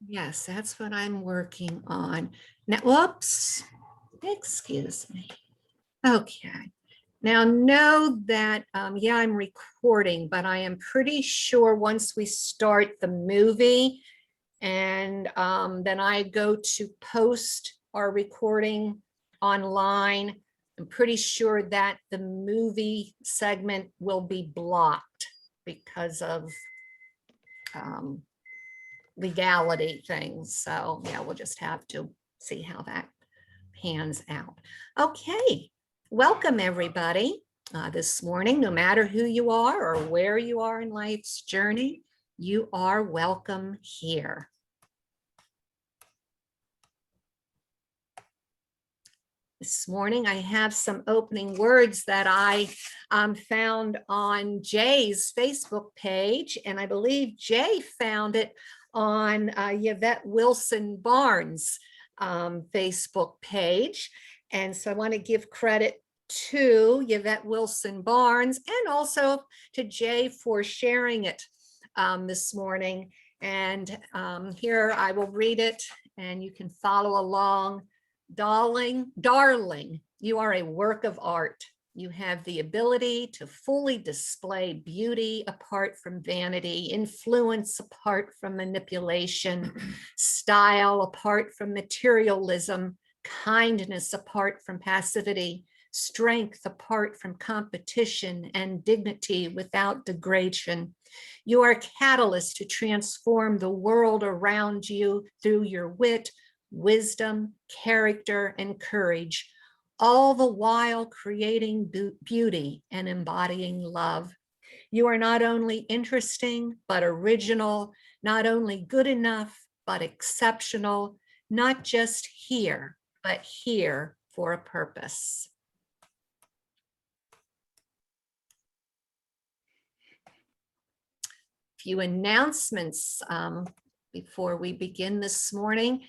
Yes, that's what I'm working on. Now, whoops, excuse me. Okay. Now know that, yeah, I'm recording, but I am pretty sure once we start the movie and then I go to post our recording online, I'm pretty sure that the movie segment will be blocked because of legality things. So yeah, we'll just have to see how that pans out. Okay, welcome everybody this morning. No matter who you are or where you are in life's journey, you are welcome here. This morning, I have some opening words that I found on Jay's Facebook page, and I believe Jay found it on Yvette Wilson Barnes' Facebook page. And so I want to give credit to Yvette Wilson Barnes and also to Jay for sharing it this morning. And here I will read it and you can follow along. Darling, you are a work of art. You have the ability to fully display beauty apart from vanity, influence apart from manipulation, style apart from materialism, kindness apart from passivity, strength apart from competition, and dignity without degradation. You are a catalyst to transform the world around you through your wit, wisdom, character, and courage, all the while creating beauty and embodying love. You are not only interesting, but original, not only good enough, but exceptional, not just here, but here for a purpose. Few announcements before we begin this morning.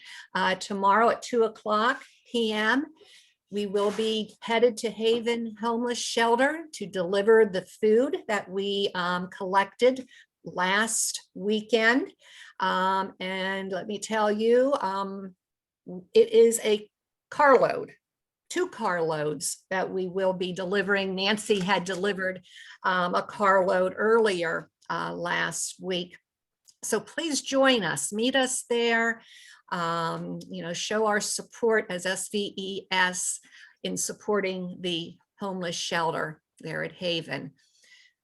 Tomorrow at 2:00 p.m., we will be headed to Haven Homeless Shelter to deliver the food that we collected last weekend. And let me tell you, it is a carload, 2 carloads that we will be delivering. Nancy had delivered a carload earlier last week. So please join us, meet us there, show our support as SVES in supporting the homeless shelter there at Haven.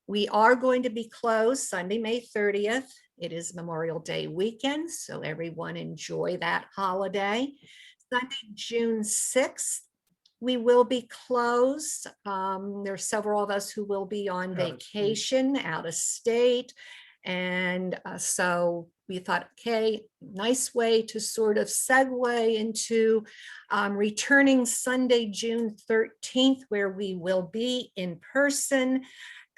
We are going to be closed Sunday, May 30th. It is Memorial Day weekend, so everyone enjoy that holiday. Sunday, June 6th, we will be closed. There are several of us who will be on vacation out of state. And so we thought, okay, nice way to sort of segue into returning Sunday, June 13th, where we will be in person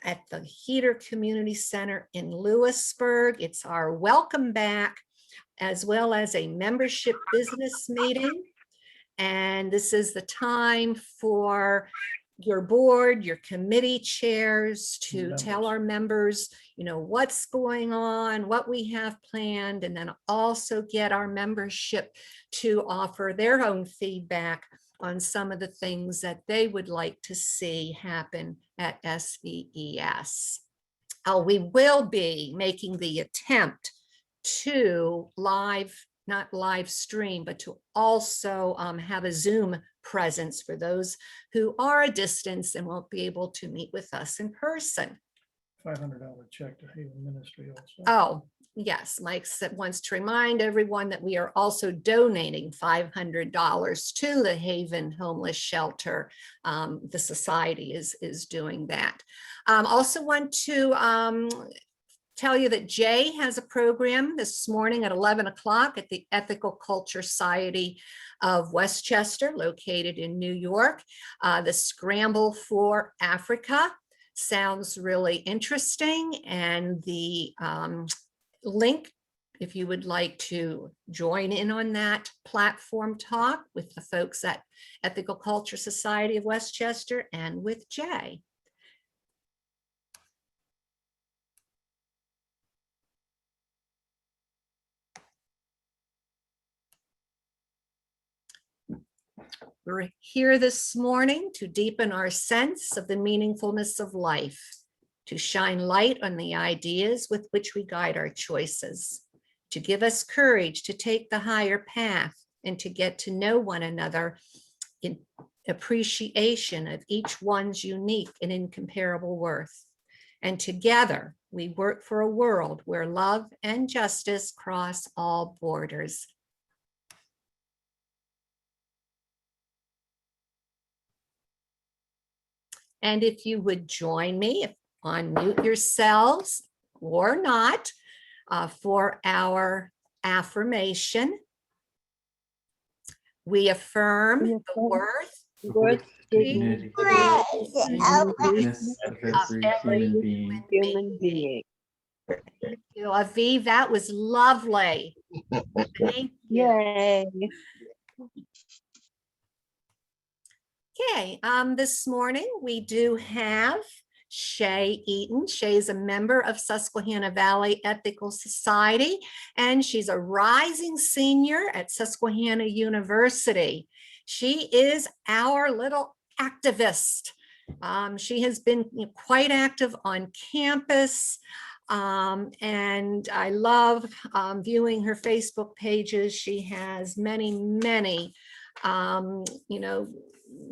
at the Heater Community Center in Lewisburg. It's our welcome back, as well as a membership business meeting. And this is the time for your board, your committee chairs to tell our members, what's going on, what we have planned, and then also get our membership to offer their own feedback on some of the things that they would like to see happen at SVES. We will be making the attempt to not live stream, but to also have a Zoom presence for those who are a distance and won't be able to meet with us in person. $500 check to Haven Ministry also. Oh, yes. Mike wants to remind everyone that we are also donating $500 to the Haven Homeless Shelter. The society is doing that. Also want to tell you that Jay has a program this morning at 11 o'clock at the Ethical Culture Society of Westchester, located in New York. The Scramble for Africa sounds really interesting, and the link, if you would like to join in on that platform talk with the folks at Ethical Culture Society of Westchester and with Jay. We're here this morning to deepen our sense of the meaningfulness of life, to shine light on the ideas with which we guide our choices, to give us courage to take the higher path and to get to know one another in appreciation of each one's unique and incomparable worth. And together, we work for a world where love and justice cross all borders. And if you would join me, unmute yourselves or not, for our affirmation. We affirm the worth, dignity, and uniqueness of every human being. Thank you, Aviv, that was lovely. Thank you. Yay. Okay, this morning we do have Shay Eaton. Shay's a member of Susquehanna Valley Ethical Society, and she's a rising senior at Susquehanna University. She is our little activist. She has been quite active on campus, and I love viewing her Facebook pages. She has many,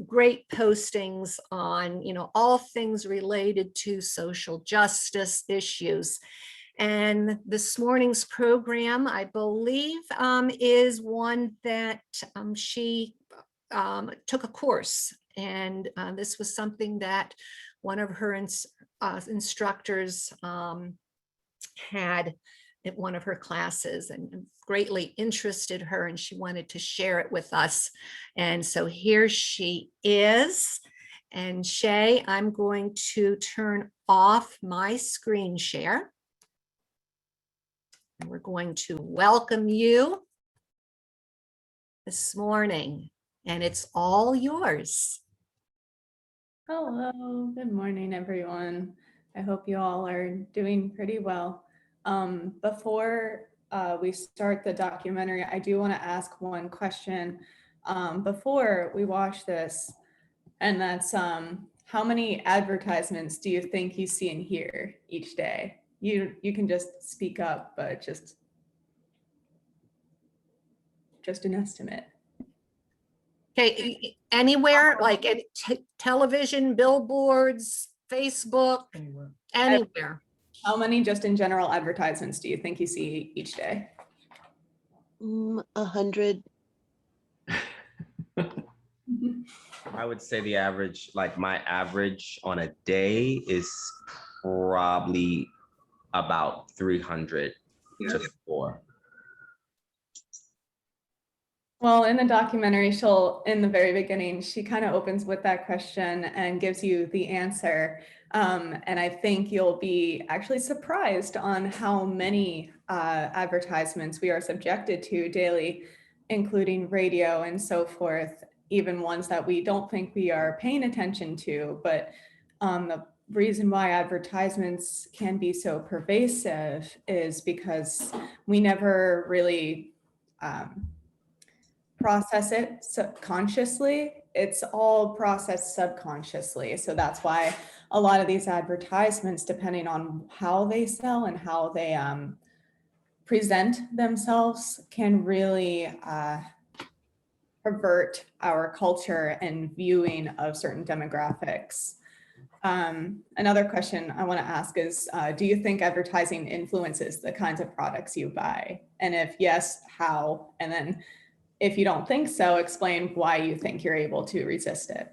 great postings on, all things related to social justice issues. And this morning's program, I believe, is one that she took a course. And this was something that one of her instructors had at one of her classes and greatly interested her, and she wanted to share it with us. And so here she is. And Shay, I'm going to turn off my screen share. And we're going to welcome you this morning, and it's all yours. Hello, good morning, everyone. I hope you all are doing pretty well. Before we start the documentary, I do want to ask one question before we watch this, and that's how many advertisements do you think you see and hear each day? You can just speak up, but just an estimate. Okay, anywhere, like television, billboards, Facebook, anywhere. How many just in general advertisements do you think you see each day? 100. I would say the average, like my average on a day is probably about 300 to 4. Well, in the documentary, in the very beginning, she kind of opens with that question and gives you the answer. And I think you'll be actually surprised on how many advertisements we are subjected to daily, including radio and so forth, even ones that we don't think we are paying attention to. But the reason why advertisements can be so pervasive is because we never really process it subconsciously. It's all processed subconsciously. So that's why a lot of these advertisements, depending on how they sell and how they present themselves, can really pervert our culture and viewing of certain demographics. Another question I want to ask is, do you think advertising influences the kinds of products you buy? And if yes, how? And then if you don't think so, explain why you think you're able to resist it.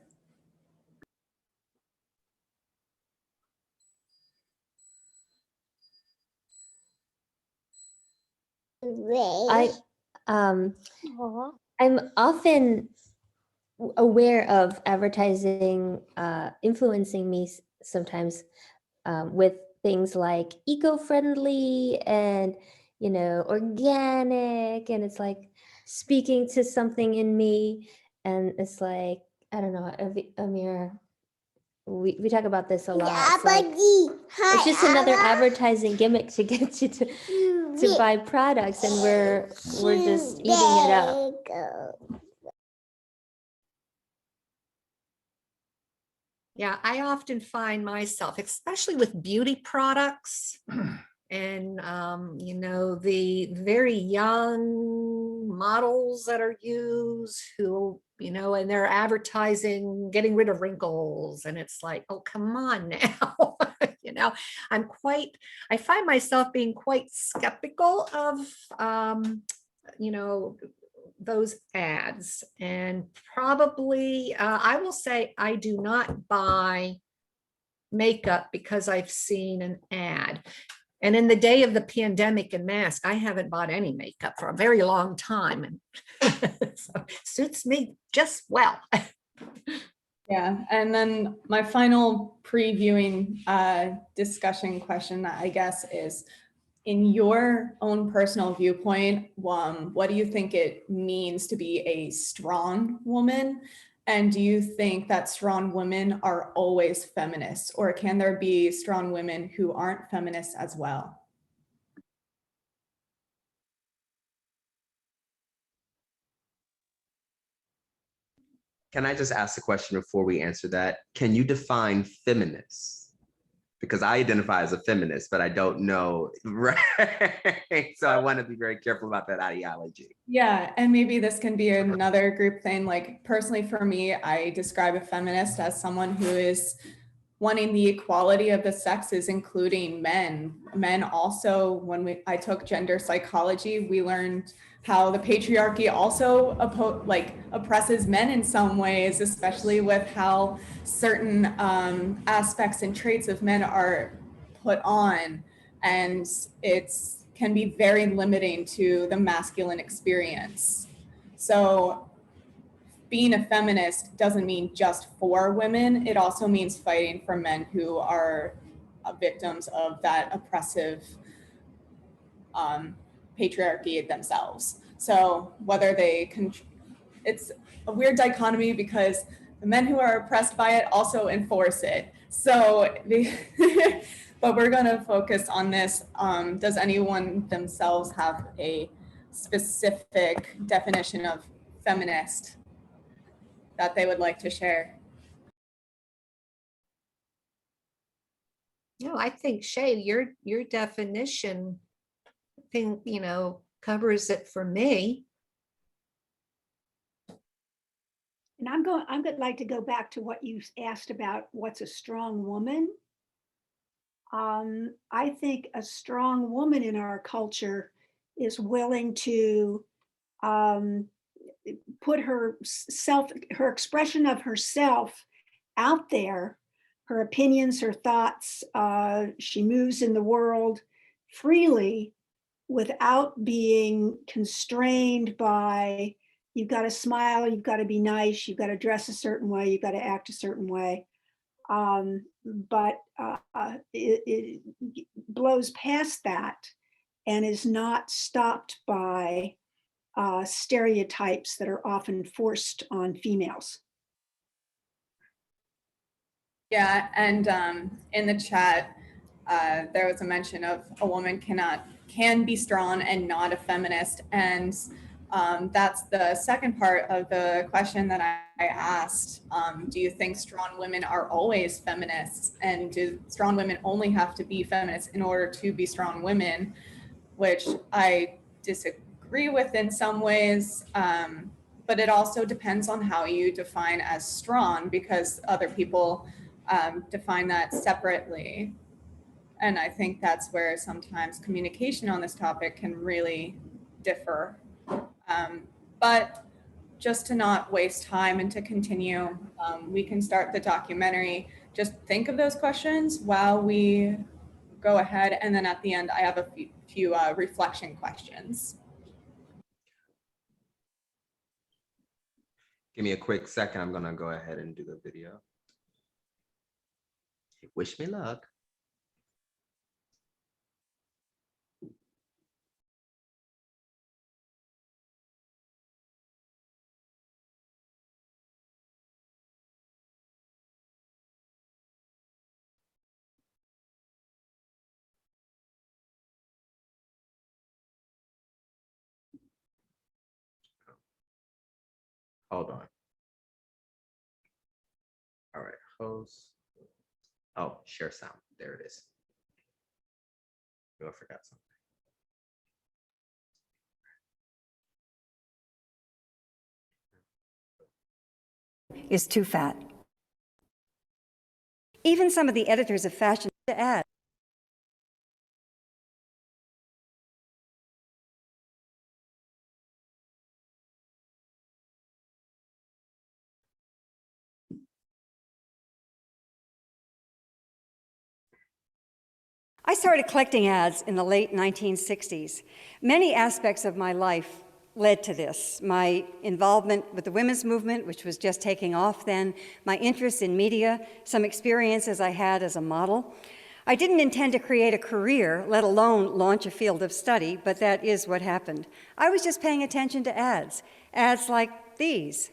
I'm often aware of advertising influencing me sometimes with things like eco-friendly and organic, and it's like speaking to something in me, and it's like, I don't know, Amir, we talk about this a lot. It's just another advertising gimmick to get you to buy products, and we're just eating it up. Yeah, I often find myself, especially with beauty products and, you know, the very young models that are used who, you know, and they're advertising getting rid of wrinkles. And it's like, oh, come on now. You know, I find myself being quite skeptical of, you know, those ads. And probably, I will say I do not buy makeup because I've seen an ad. And in the day of the pandemic and mask, I haven't bought any makeup for a very long time. And so suits me just well. Yeah, and then my final previewing discussion question, I guess, is in your own personal viewpoint, what do you think it means to be a strong woman? And do you think that strong women are always feminists, or can there be strong women who aren't feminists as well? Can I just ask a question before we answer that? Can you define feminist? Because I identify as a feminist, but I don't know, right? So I want to be very careful about that ideology. Yeah, and maybe this can be another group thing. Like personally for me, I describe a feminist as someone who is wanting the equality of the sexes, including men. Men also, when I took gender psychology, we learned how the patriarchy also oppresses men in some ways, especially with how certain aspects and traits of men are put on. And it's can be very limiting to the masculine experience. So being a feminist doesn't mean just for women. It also means fighting for men who are victims of that oppressive patriarchy themselves. So whether it's a weird dichotomy because the men who are oppressed by it also enforce it. So, but we're going to focus on this. Does anyone themselves have a specific definition of feminist that they would like to share? No, I think Shay, your definition thing, you know, covers it for me. And I'm going to like to go back to what you asked about what's a strong woman. I think a strong woman in our culture is willing to put her expression of herself out there, her opinions, her thoughts. She moves in the world freely without being constrained by, you've got to smile, you've got to be nice, you've got to dress a certain way, you've got to act a certain way. But it blows past that and is not stopped by stereotypes that are often forced on females. Yeah, and in the chat, there was a mention of a woman can be strong and not a feminist, and that's the second part of the question that I asked. Do you think strong women are always feminists, and do strong women only have to be feminists in order to be strong women? Which I disagree with in some ways, but it also depends on how you define as strong, because other people define that separately. And I think that's where sometimes communication on this topic can really differ. But just to not waste time and to continue, we can start the documentary. Just think of those questions while we go ahead. And then at the end, I have a few reflection questions. Give me a quick second. I'm gonna go ahead and do the video. Wish me luck. Hold on. All right. Post. Oh, share sound. There it is. Oh, I forgot something. Is too fat. Even some of the editors of fashion to add. I started collecting ads in the late 1960s. Many aspects of my life led to this. My involvement with the women's movement, which was just taking off then, my interest in media, some experiences I had as a model. I didn't intend to create a career, let alone launch a field of study, but that is what happened. I was just paying attention to ads like these.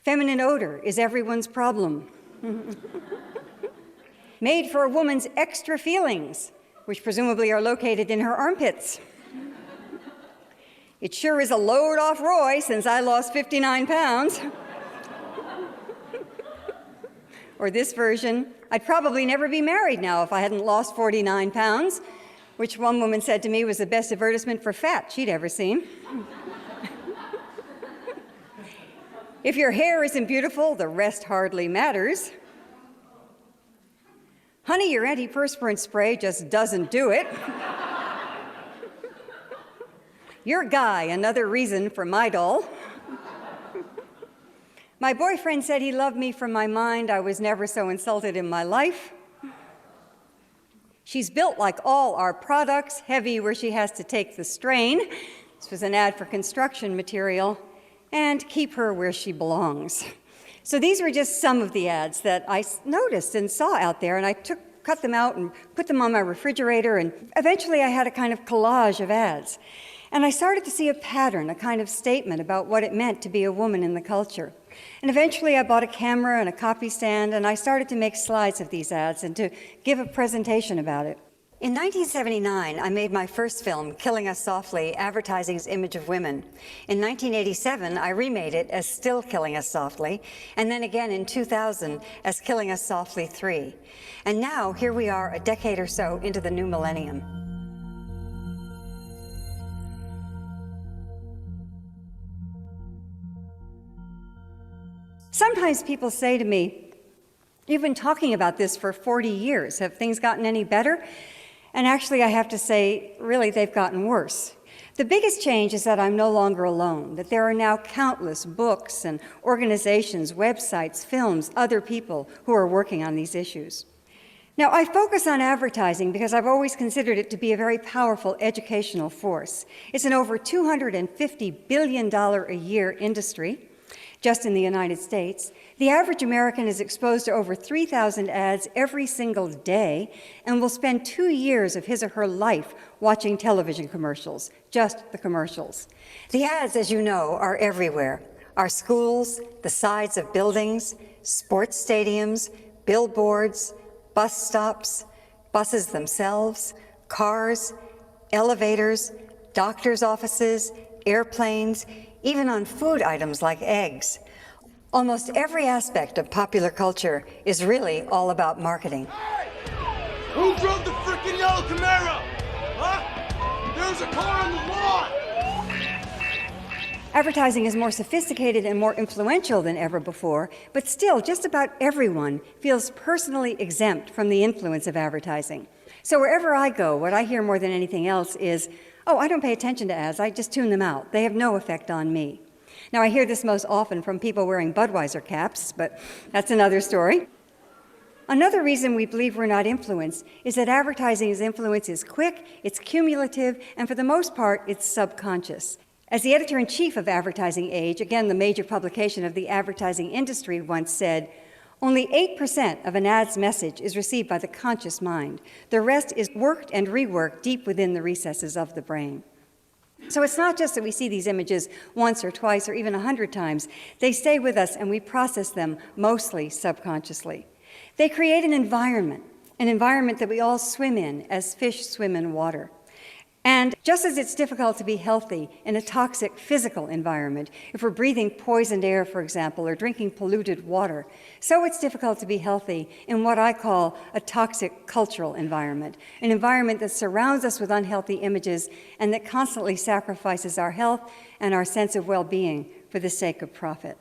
Feminine odor is everyone's problem. Made for a woman's extra feelings, which presumably are located in her armpits. It sure is a load off Roy since I lost 59 pounds. Or this version, I'd probably never be married now if I hadn't lost 49 pounds, which one woman said to me was the best advertisement for fat she'd ever seen. If your hair isn't beautiful, the rest hardly matters. Honey, your antiperspirant spray just doesn't do it. Your guy, another reason for my doll. My boyfriend said he loved me from my mind. I was never so insulted in my life. She's built like all our products, heavy where she has to take the strain. This was an ad for construction material. And keep her where she belongs. So these were just some of the ads that I noticed and saw out there, and I cut them out and put them on my refrigerator, and eventually I had a kind of collage of ads. And I started to see a pattern, a kind of statement about what it meant to be a woman in the culture. And eventually I bought a camera and a copy stand, and I started to make slides of these ads and to give a presentation about it. In 1979, I made my first film, Killing Us Softly, Advertising's Image of Women. In 1987, I remade it as Still Killing Us Softly, and then again in 2000 as Killing Us Softly 3. And now, here we are a decade or so into the new millennium. Sometimes people say to me, "You've been talking about this for 40 years. Have things gotten any better?" And actually, I have to say, really, they've gotten worse. The biggest change is that I'm no longer alone, that there are now countless books and organizations, websites, films, other people who are working on these issues. Now, I focus on advertising because I've always considered it to be a very powerful educational force. It's an over $250 billion a year industry, just in the United States. The average American is exposed to over 3,000 ads every single day and will spend 2 years of his or her life watching television commercials, just the commercials. The ads, as you know, are everywhere. Our schools, the sides of buildings, sports stadiums, billboards, bus stops, buses themselves, cars, elevators, doctors' offices, airplanes, even on food items like eggs. Almost every aspect of popular culture is really all about marketing. Hey! Who drove the freaking yellow Camaro? Huh? There's a car on the lawn! Advertising is more sophisticated and more influential than ever before, but still just about everyone feels personally exempt from the influence of advertising. So wherever I go, what I hear more than anything else is, "Oh, I don't pay attention to ads, I just tune them out. They have no effect on me." Now, I hear this most often from people wearing Budweiser caps, but that's another story. Another reason we believe we're not influenced is that advertising's influence is quick, it's cumulative, and for the most part, it's subconscious. As the editor-in-chief of Advertising Age, again the major publication of the advertising industry, once said, "Only 8% of an ad's message is received by the conscious mind. The rest is worked and reworked deep within the recesses of the brain." So it's not just that we see these images once or twice or even 100 times. They stay with us and we process them mostly subconsciously. They create an environment that we all swim in as fish swim in water. And just as it's difficult to be healthy in a toxic physical environment, if we're breathing poisoned air, for example, or drinking polluted water, so it's difficult to be healthy in what I call a toxic cultural environment, an environment that surrounds us with unhealthy images and that constantly sacrifices our health and our sense of well-being for the sake of profit.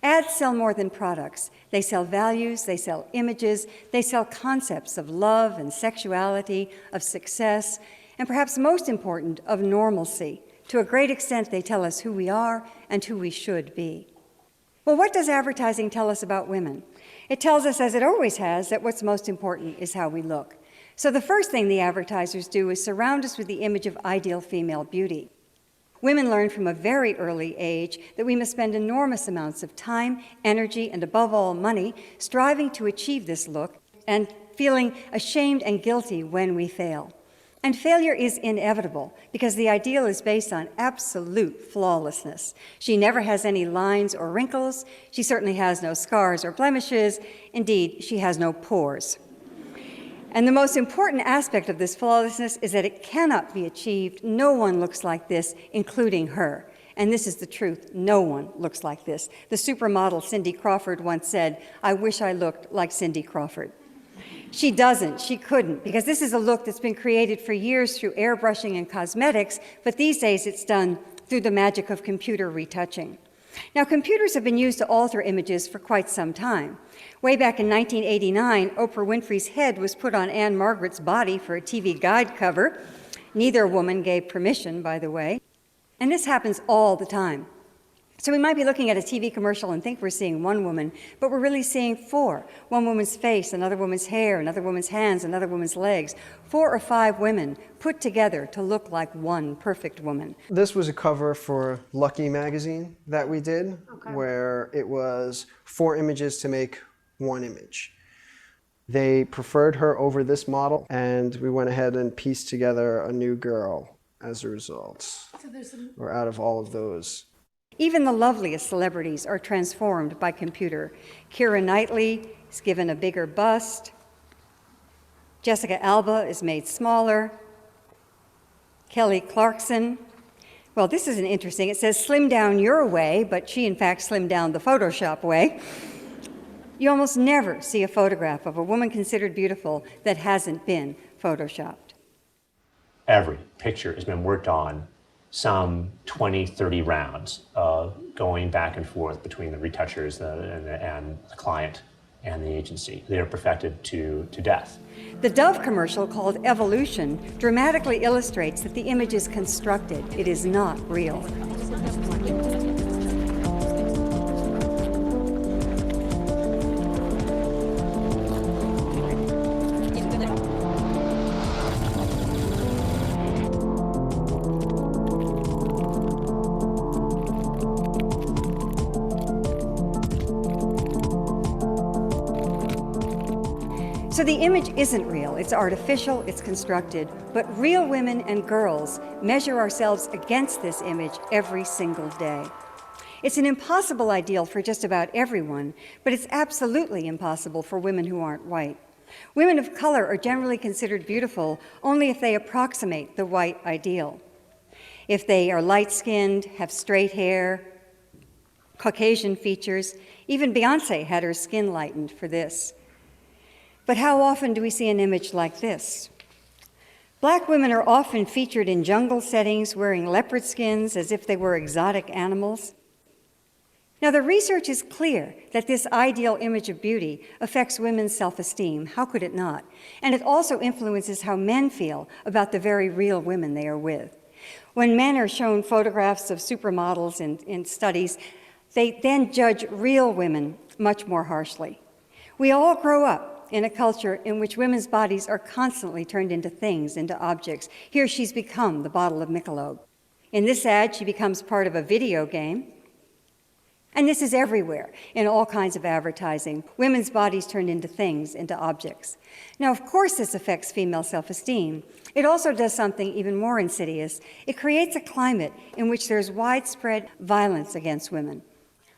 Ads sell more than products. They sell values, they sell images, they sell concepts of love and sexuality, of success, and perhaps most important, of normalcy. To a great extent, they tell us who we are and who we should be. Well, what does advertising tell us about women? It tells us, as it always has, that what's most important is how we look. So the first thing the advertisers do is surround us with the image of ideal female beauty. Women learn from a very early age that we must spend enormous amounts of time, energy, and above all, money, striving to achieve this look and feeling ashamed and guilty when we fail. And failure is inevitable because the ideal is based on absolute flawlessness. She never has any lines or wrinkles. She certainly has no scars or blemishes. Indeed, she has no pores. And the most important aspect of this flawlessness is that it cannot be achieved. No one looks like this, including her. And this is the truth. No one looks like this. The supermodel Cindy Crawford once said, "I wish I looked like Cindy Crawford." She doesn't, she couldn't, because this is a look that's been created for years through airbrushing and cosmetics, but these days it's done through the magic of computer retouching. Now, computers have been used to alter images for quite some time. Way back in 1989, Oprah Winfrey's head was put on Anne Margaret's body for a TV guide cover. Neither woman gave permission, by the way. And this happens all the time. So we might be looking at a TV commercial and think we're seeing one woman, but we're really seeing four. One woman's face, another woman's hair, another woman's hands, another woman's legs. 4 or 5 women put together to look like one perfect woman. This was a cover for Lucky magazine that we did, where it was 4 images to make 1 image. They preferred her over this model, and we went ahead and pieced together a new girl as a result, or out of all of those. Even the loveliest celebrities are transformed by computer. Keira Knightley is given a bigger bust. Jessica Alba is made smaller. Kelly Clarkson, well, this isn't interesting. It says slim down your way, but she in fact slimmed down the Photoshop way. You almost never see a photograph of a woman considered beautiful that hasn't been Photoshopped. Every picture has been worked on some 20, 30 rounds, going back and forth between the retouchers and the client and the agency. They are perfected to death. The Dove commercial, called Evolution, dramatically illustrates that the image is constructed. It is not real. So the image isn't real, it's artificial, it's constructed, but real women and girls measure ourselves against this image every single day. It's an impossible ideal for just about everyone, but it's absolutely impossible for women who aren't white. Women of color are generally considered beautiful only if they approximate the white ideal. If they are light-skinned, have straight hair, Caucasian features, even Beyoncé had her skin lightened for this. But how often do we see an image like this? Black women are often featured in jungle settings wearing leopard skins as if they were exotic animals. Now, the research is clear that this ideal image of beauty affects women's self-esteem. How could it not? And it also influences how men feel about the very real women they are with. When men are shown photographs of supermodels in studies, they then judge real women much more harshly. We all grow up in a culture in which women's bodies are constantly turned into things, into objects. Here she's become the bottle of Michelob. In this ad, she becomes part of a video game. And this is everywhere, in all kinds of advertising. Women's bodies turned into things, into objects. Now, of course, this affects female self-esteem. It also does something even more insidious. It creates a climate in which there's widespread violence against women.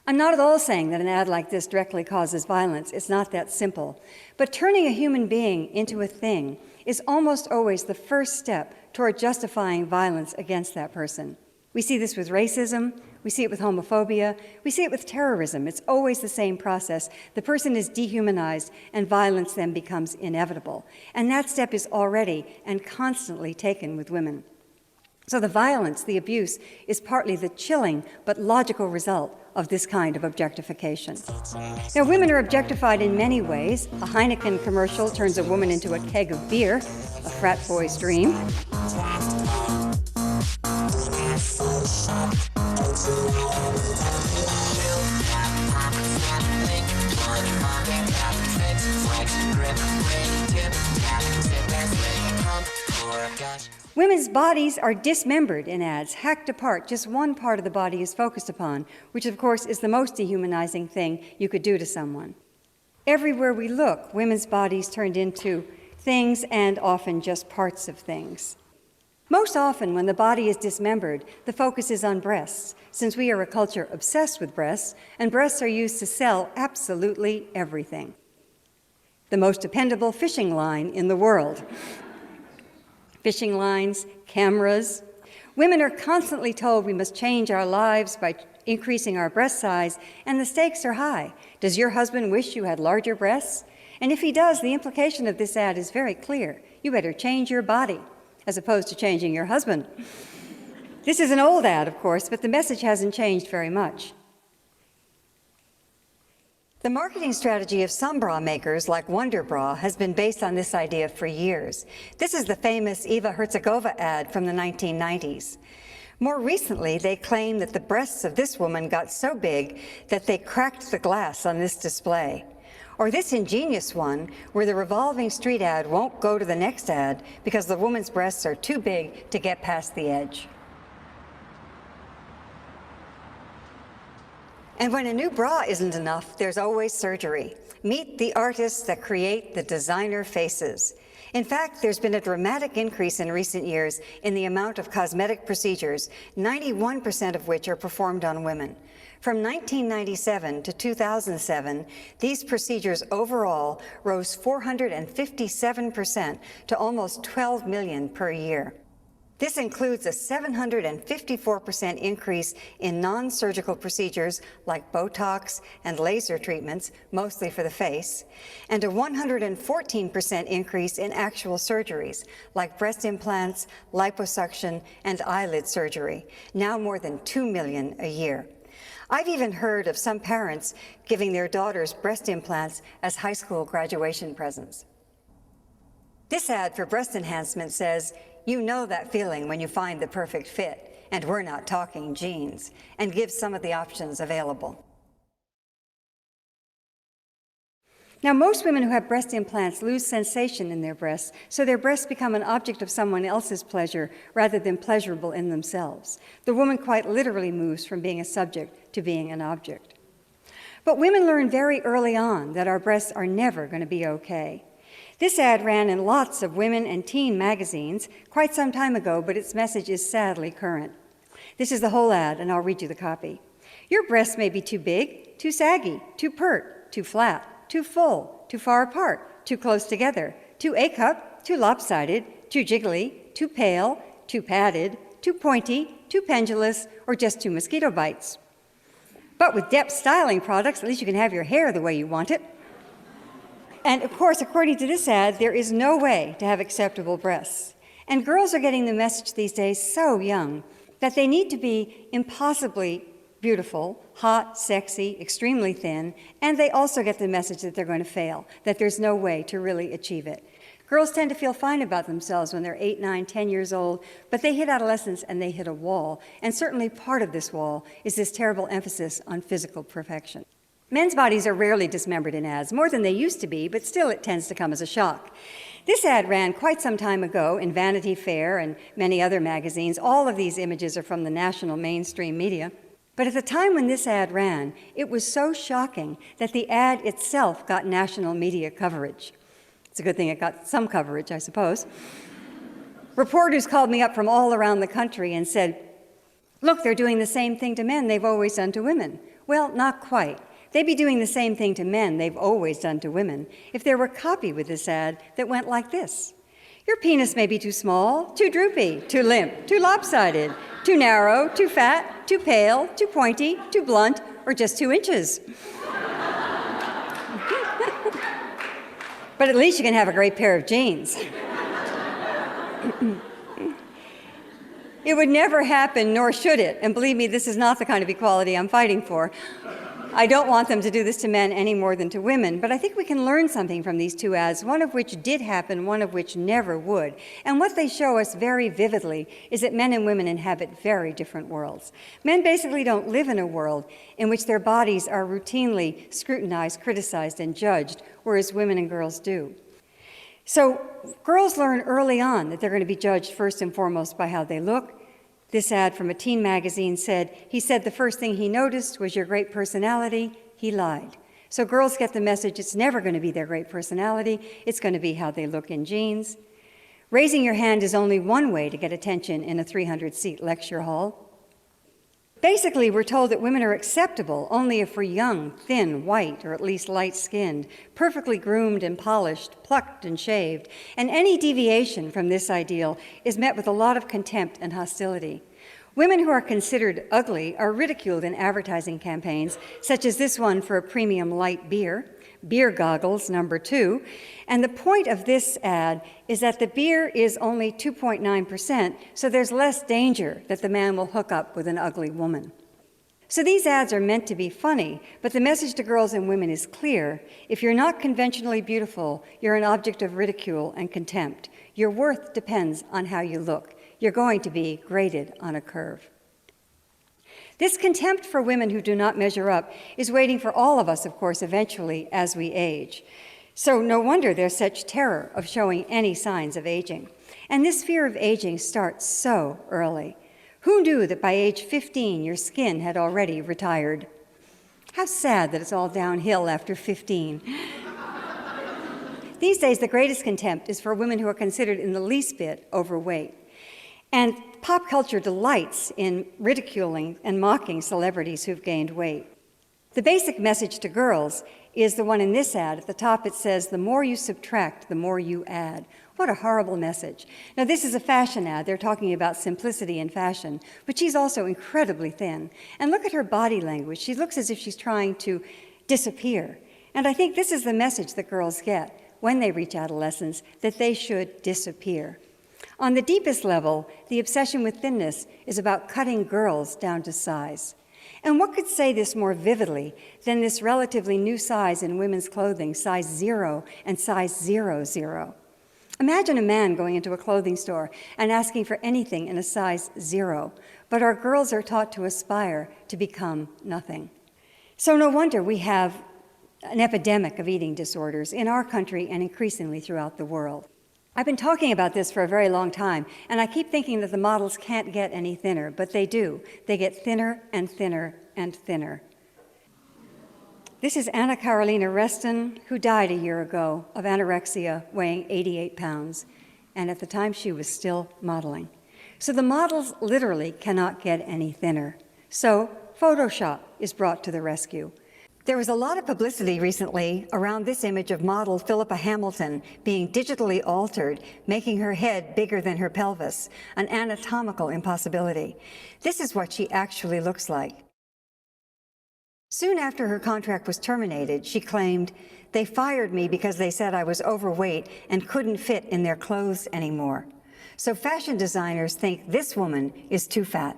I'm not at all saying that an ad like this directly causes violence. It's not that simple. But turning a human being into a thing is almost always the first step toward justifying violence against that person. We see this with racism, we see it with homophobia, we see it with terrorism. It's always the same process. The person is dehumanized and violence then becomes inevitable. And that step is already and constantly taken with women. So the violence, the abuse, is partly the chilling but logical result of this kind of objectification. Now, women are objectified in many ways. A Heineken commercial turns a woman into a keg of beer, a frat boy's dream. Women's bodies are dismembered in ads, hacked apart. Just one part of the body is focused upon, which of course is the most dehumanizing thing you could do to someone. Everywhere we look, women's bodies turned into things and often just parts of things. Most often when the body is dismembered, the focus is on breasts, since we are a culture obsessed with breasts, and breasts are used to sell absolutely everything. The most dependable fishing line in the world. Fishing lines, cameras. Women are constantly told we must change our lives by increasing our breast size, and the stakes are high. Does your husband wish you had larger breasts? And if he does, the implication of this ad is very clear. You better change your body, as opposed to changing your husband. This is an old ad, of course, but the message hasn't changed very much. The marketing strategy of some bra makers, like Wonder Bra, has been based on this idea for years. This is the famous Eva Herzegovina ad from the 1990s. More recently, they claim that the breasts of this woman got so big that they cracked the glass on this display. Or this ingenious one, where the revolving street ad won't go to the next ad because the woman's breasts are too big to get past the edge. And when a new bra isn't enough, there's always surgery. Meet the artists that create the designer faces. In fact, there's been a dramatic increase in recent years in the amount of cosmetic procedures, 91% of which are performed on women. From 1997 to 2007, these procedures overall rose 457% to almost 12 million per year. This includes a 754% increase in non-surgical procedures like Botox and laser treatments, mostly for the face, and a 114% increase in actual surgeries like breast implants, liposuction, and eyelid surgery, now more than 2 million a year. I've even heard of some parents giving their daughters breast implants as high school graduation presents. This ad for breast enhancement says, "You know that feeling when you find the perfect fit, and we're not talking jeans," and gives some of the options available. Now, most women who have breast implants lose sensation in their breasts, so their breasts become an object of someone else's pleasure rather than pleasurable in themselves. The woman quite literally moves from being a subject to being an object. But women learn very early on that our breasts are never going to be okay. This ad ran in lots of women and teen magazines quite some time ago, but its message is sadly current. This is the whole ad, and I'll read you the copy. Your breasts may be too big, too saggy, too pert, too flat, too full, too far apart, too close together, too A-cup, too lopsided, too jiggly, too pale, too padded, too pointy, too pendulous, or just too mosquito bites. But with depth styling products, at least you can have your hair the way you want it. And of course, according to this ad, there is no way to have acceptable breasts. And girls are getting the message these days so young that they need to be impossibly beautiful, hot, sexy, extremely thin, and they also get the message that they're going to fail, that there's no way to really achieve it. Girls tend to feel fine about themselves when they're 8, 9, 10 years old, but they hit adolescence and they hit a wall. And certainly part of this wall is this terrible emphasis on physical perfection. Men's bodies are rarely dismembered in ads, more than they used to be, but still it tends to come as a shock. This ad ran quite some time ago in Vanity Fair and many other magazines. All of these images are from the national mainstream media. But at the time when this ad ran, it was so shocking that the ad itself got national media coverage. It's a good thing it got some coverage, I suppose. Reporters called me up from all around the country and said, "Look, they're doing the same thing to men they've always done to women." Well, not quite. They'd be doing the same thing to men they've always done to women if there were copy with this ad that went like this. Your penis may be too small, too droopy, too limp, too lopsided, too narrow, too fat, too pale, too pointy, too blunt, or just 2 inches. But at least you can have a great pair of jeans. It would never happen, nor should it. And believe me, this is not the kind of equality I'm fighting for. I don't want them to do this to men any more than to women, but I think we can learn something from these 2 ads, one of which did happen, one of which never would. And what they show us very vividly is that men and women inhabit very different worlds. Men basically don't live in a world in which their bodies are routinely scrutinized, criticized, and judged, whereas women and girls do. So girls learn early on that they're going to be judged first and foremost by how they look. This ad from a teen magazine said, he said the first thing he noticed was your great personality. He lied. So girls get the message it's never going to be their great personality. It's going to be how they look in jeans. Raising your hand is only one way to get attention in a 300-seat lecture hall. Basically, we're told that women are acceptable only if we're young, thin, white, or at least light-skinned, perfectly groomed and polished, plucked and shaved, and any deviation from this ideal is met with a lot of contempt and hostility. Women who are considered ugly are ridiculed in advertising campaigns, such as this one for a premium light beer, beer goggles, number 2. And the point of this ad is that the beer is only 2.9%, so there's less danger that the man will hook up with an ugly woman. So these ads are meant to be funny, but the message to girls and women is clear. If you're not conventionally beautiful, you're an object of ridicule and contempt. Your worth depends on how you look. You're going to be graded on a curve. This contempt for women who do not measure up is waiting for all of us, of course, eventually as we age. So no wonder there's such terror of showing any signs of aging. And this fear of aging starts so early. Who knew that by age 15 your skin had already retired? How sad that it's all downhill after 15. These days, the greatest contempt is for women who are considered in the least bit overweight. And pop culture delights in ridiculing and mocking celebrities who've gained weight. The basic message to girls is the one in this ad. At the top it says, the more you subtract, the more you add. What a horrible message. Now this is a fashion ad. They're talking about simplicity in fashion, but she's also incredibly thin. And look at her body language. She looks as if she's trying to disappear. And I think this is the message that girls get when they reach adolescence, that they should disappear. On the deepest level, the obsession with thinness is about cutting girls down to size. And what could say this more vividly than this relatively new size in women's clothing, size 0 and size 00? Imagine a man going into a clothing store and asking for anything in a size 0, but our girls are taught to aspire to become nothing. So no wonder we have an epidemic of eating disorders in our country and increasingly throughout the world. I've been talking about this for a very long time, and I keep thinking that the models can't get any thinner, but they do. They get thinner and thinner and thinner. This is Anna Carolina Reston, who died a year ago of anorexia, weighing 88 pounds, and at the time she was still modeling. So the models literally cannot get any thinner. So Photoshop is brought to the rescue. There was a lot of publicity recently around this image of model Philippa Hamilton being digitally altered, making her head bigger than her pelvis, an anatomical impossibility. This is what she actually looks like. Soon after her contract was terminated, she claimed, "They fired me because they said I was overweight and couldn't fit in their clothes anymore." So fashion designers think this woman is too fat.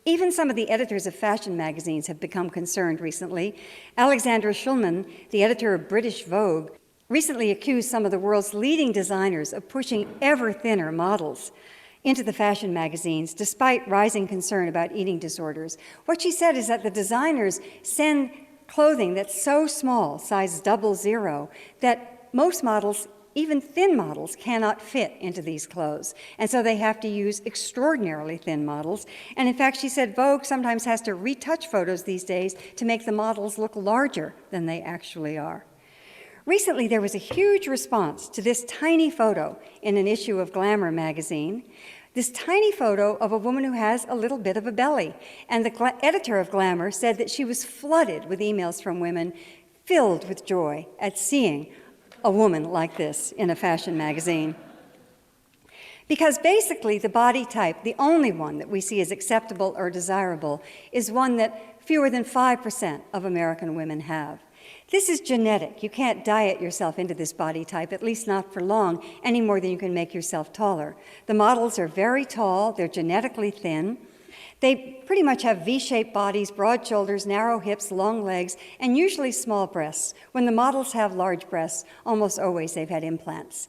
Even some of the editors of fashion magazines have become concerned recently. Alexandra Shulman, the editor of British Vogue, recently accused some of the world's leading designers of pushing ever thinner models into the fashion magazines, despite rising concern about eating disorders. What she said is that the designers send clothing that's so small, size 00, that most models, even thin models, cannot fit into these clothes. And so they have to use extraordinarily thin models. And in fact, she said Vogue sometimes has to retouch photos these days to make the models look larger than they actually are. Recently, there was a huge response to this tiny photo in an issue of Glamour magazine. This tiny photo of a woman who has a little bit of a belly. And the editor of Glamour said that she was flooded with emails from women filled with joy at seeing a woman like this in a fashion magazine. Because basically the body type, the only one that we see as acceptable or desirable, is one that fewer than 5% of American women have. This is genetic. You can't diet yourself into this body type, at least not for long, any more than you can make yourself taller. The models are very tall, they're genetically thin. They pretty much have V-shaped bodies, broad shoulders, narrow hips, long legs, and usually small breasts. When the models have large breasts, almost always they've had implants,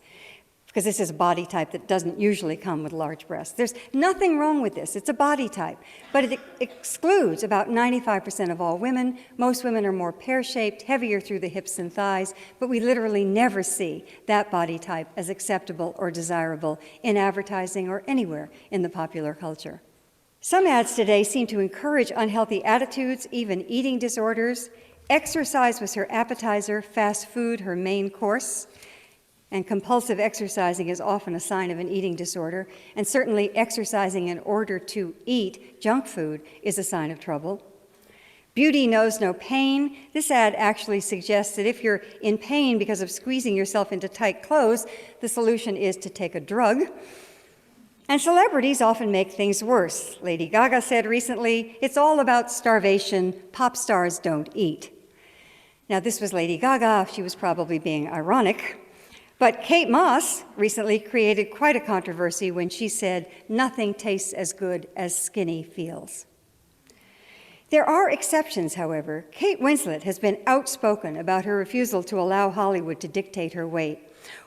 because this is a body type that doesn't usually come with large breasts. There's nothing wrong with this. It's a body type, but it excludes about 95% of all women. Most women are more pear-shaped, heavier through the hips and thighs, but we literally never see that body type as acceptable or desirable in advertising or anywhere in the popular culture. Some ads today seem to encourage unhealthy attitudes, even eating disorders. Exercise was her appetizer, fast food her main course. And compulsive exercising is often a sign of an eating disorder, and certainly exercising in order to eat junk food is a sign of trouble. Beauty knows no pain. This ad actually suggests that if you're in pain because of squeezing yourself into tight clothes, the solution is to take a drug. And celebrities often make things worse. Lady Gaga said recently, "It's all about starvation. Pop stars don't eat." Now, this was Lady Gaga. She was probably being ironic. But Kate Moss recently created quite a controversy when she said, "Nothing tastes as good as skinny feels." There are exceptions, however. Kate Winslet has been outspoken about her refusal to allow Hollywood to dictate her weight.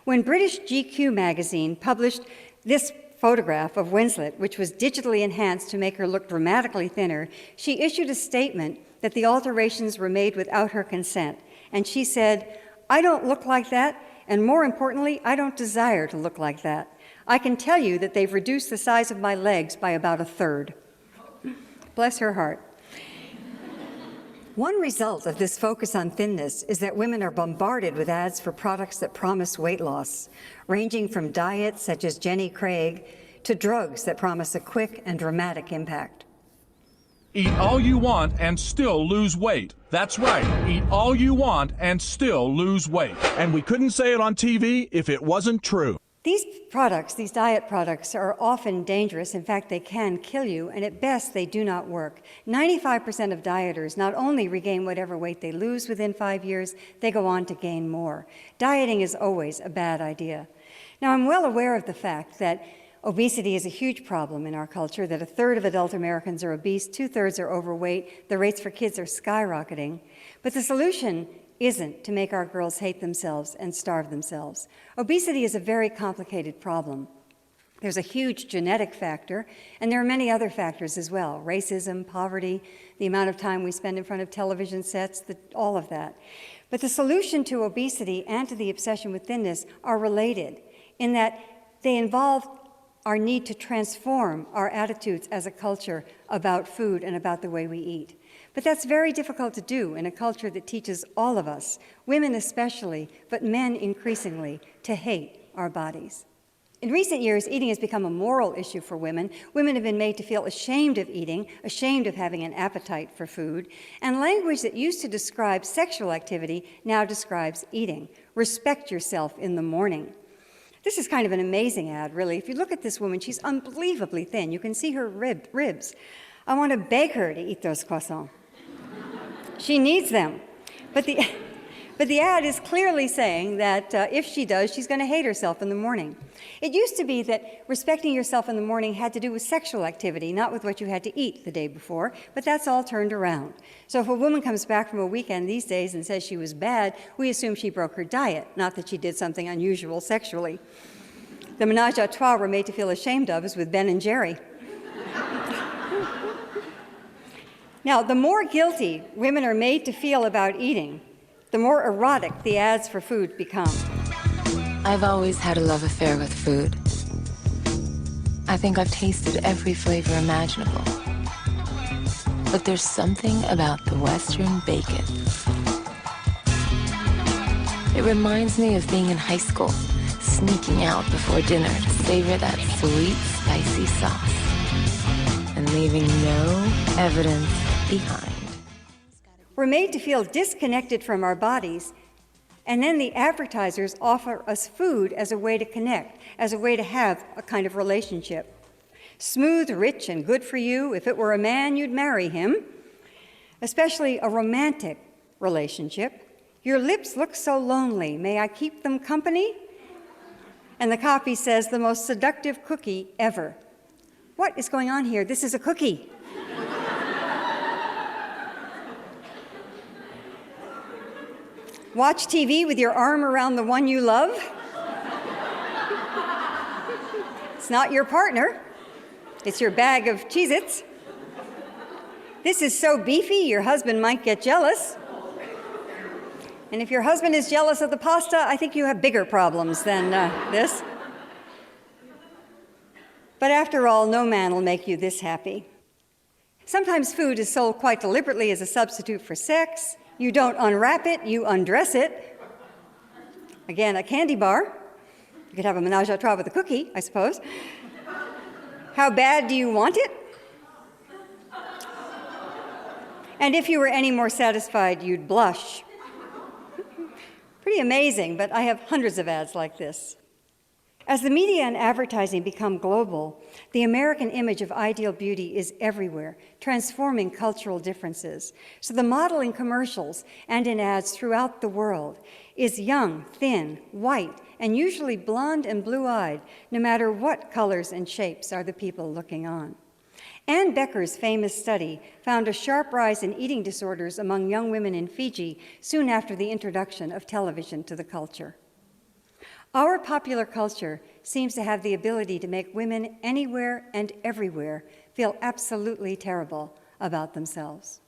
When British GQ magazine published this photograph of Winslet, which was digitally enhanced to make her look dramatically thinner, she issued a statement that the alterations were made without her consent. And she said, "I don't look like that, and more importantly, I don't desire to look like that. I can tell you that they've reduced the size of my legs by about a third." Bless her heart. One result of this focus on thinness is that women are bombarded with ads for products that promise weight loss, ranging from diets such as Jenny Craig to drugs that promise a quick and dramatic impact. Eat all you want and still lose weight. That's right. Eat all you want and still lose weight. And we couldn't say it on TV if it wasn't true. These products, these diet products, are often dangerous. In fact, they can kill you, and at best, they do not work. 95% of dieters not only regain whatever weight they lose within 5 years, they go on to gain more. Dieting is always a bad idea. Now, I'm well aware of the fact that obesity is a huge problem in our culture, that a third of adult Americans are obese, 2/3 are overweight, the rates for kids are skyrocketing. But the solution isn't to make our girls hate themselves and starve themselves. Obesity is a very complicated problem. There's a huge genetic factor, and there are many other factors as well: racism, poverty, the amount of time we spend in front of television sets, all of that. But the solution to obesity and to the obsession with thinness are related in that they involve our need to transform our attitudes as a culture about food and about the way we eat. But that's very difficult to do in a culture that teaches all of us, women especially, but men increasingly, to hate our bodies. In recent years, eating has become a moral issue for women. Women have been made to feel ashamed of eating, ashamed of having an appetite for food, and language that used to describe sexual activity now describes eating. Respect yourself in the morning. This is kind of an amazing ad, really. If you look at this woman, she's unbelievably thin. You can see her ribs. I want to beg her to eat those croissants. She needs them. But the ad is clearly saying that if she does, she's going to hate herself in the morning. It used to be that respecting yourself in the morning had to do with sexual activity, not with what you had to eat the day before, but that's all turned around. So if a woman comes back from a weekend these days and says she was bad, we assume she broke her diet, not that she did something unusual sexually. The menage a trois we're made to feel ashamed of is with Ben and Jerry. Now, the more guilty women are made to feel about eating, the more erotic the ads for food become. I've always had a love affair with food. I think I've tasted every flavor imaginable. But there's something about the Western bacon. It reminds me of being in high school, sneaking out before dinner to savor that sweet, spicy sauce, and leaving no evidence behind. We're made to feel disconnected from our bodies And then the advertisers offer us food as a way to connect, as a way to have a kind of relationship. Smooth, rich, and good for you. If it were a man, you'd marry him. Especially a romantic relationship. Your lips look so lonely. May I keep them company? And the copy says, the most seductive cookie ever. What is going on here? This is a cookie. Watch TV with your arm around the one you love. It's not your partner. It's your bag of Cheez-Its. This is so beefy, your husband might get jealous. And if your husband is jealous of the pasta, I think you have bigger problems than this. But after all, no man will make you this happy. Sometimes food is sold quite deliberately as a substitute for sex. You don't unwrap it, you undress it. Again, a candy bar. You could have a menage a trois with a cookie, I suppose. How bad do you want it? And if you were any more satisfied, you'd blush. Pretty amazing, but I have hundreds of ads like this. As the media and advertising become global, the American image of ideal beauty is everywhere, transforming cultural differences. So the model in commercials and in ads throughout the world is young, thin, white, and usually blonde and blue-eyed, no matter what colors and shapes are the people looking on. Ann Becker's famous study found a sharp rise in eating disorders among young women in Fiji soon after the introduction of television to the culture. Our popular culture seems to have the ability to make women anywhere and everywhere feel absolutely terrible about themselves.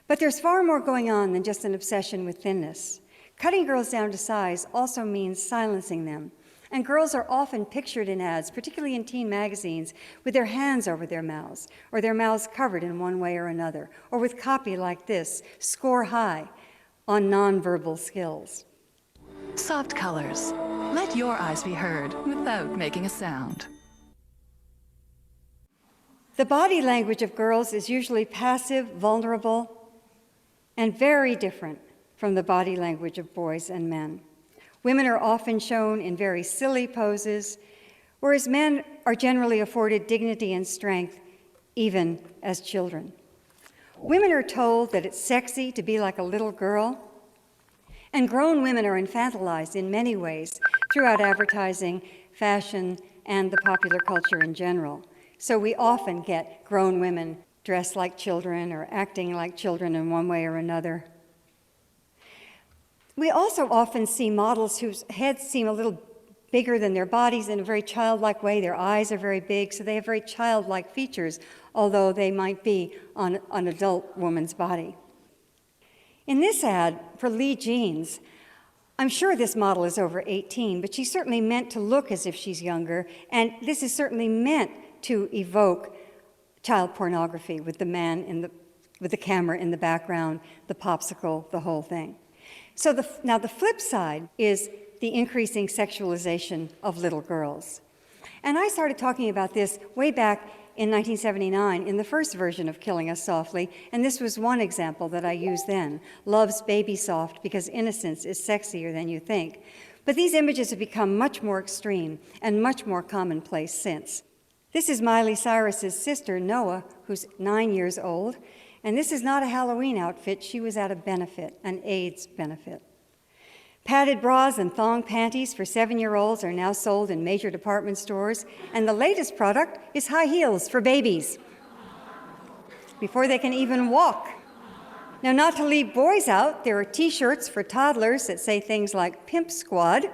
But there's far more going on than just an obsession with thinness. Cutting girls down to size also means silencing them. And girls are often pictured in ads, particularly in teen magazines, with their hands over their mouths, or their mouths covered in one way or another, or with copy like this, score high on nonverbal skills. Soft colors. Let your eyes be heard without making a sound. The body language of girls is usually passive, vulnerable, and very different from the body language of boys and men. Women are often shown in very silly poses, whereas men are generally afforded dignity and strength, even as children. Women are told that it's sexy to be like a little girl, and grown women are infantilized in many ways throughout advertising, fashion, and the popular culture in general. So we often get grown women dressed like children or acting like children in one way or another. We also often see models whose heads seem a little bigger than their bodies in a very childlike way. Their eyes are very big, so they have very childlike features, although they might be on an adult woman's body. In this ad for Lee Jeans, I'm sure this model is over 18, but she's certainly meant to look as if she's younger, and this is certainly meant to evoke child pornography with the man with the camera in the background, the popsicle, the whole thing. So now the flip side is the increasing sexualization of little girls. And I started talking about this way back in 1979 in the first version of Killing Us Softly, and this was one example that I used then, Love's Baby Soft because innocence is sexier than you think. But these images have become much more extreme and much more commonplace since. This is Miley Cyrus's sister, Noah, who's 9 years old, and this is not a Halloween outfit. She was at a benefit, an AIDS benefit. Padded bras and thong panties for 7-year-olds are now sold in major department stores, and the latest product is high heels for babies before they can even walk. Now, not to leave boys out, there are t-shirts for toddlers that say things like Pimp Squad.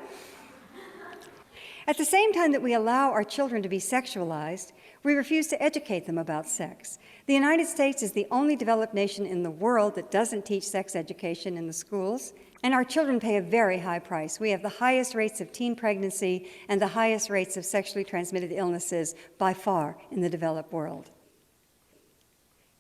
At the same time that we allow our children to be sexualized, we refuse to educate them about sex. The United States is the only developed nation in the world that doesn't teach sex education in the schools, and our children pay a very high price. We have the highest rates of teen pregnancy and the highest rates of sexually transmitted illnesses by far in the developed world.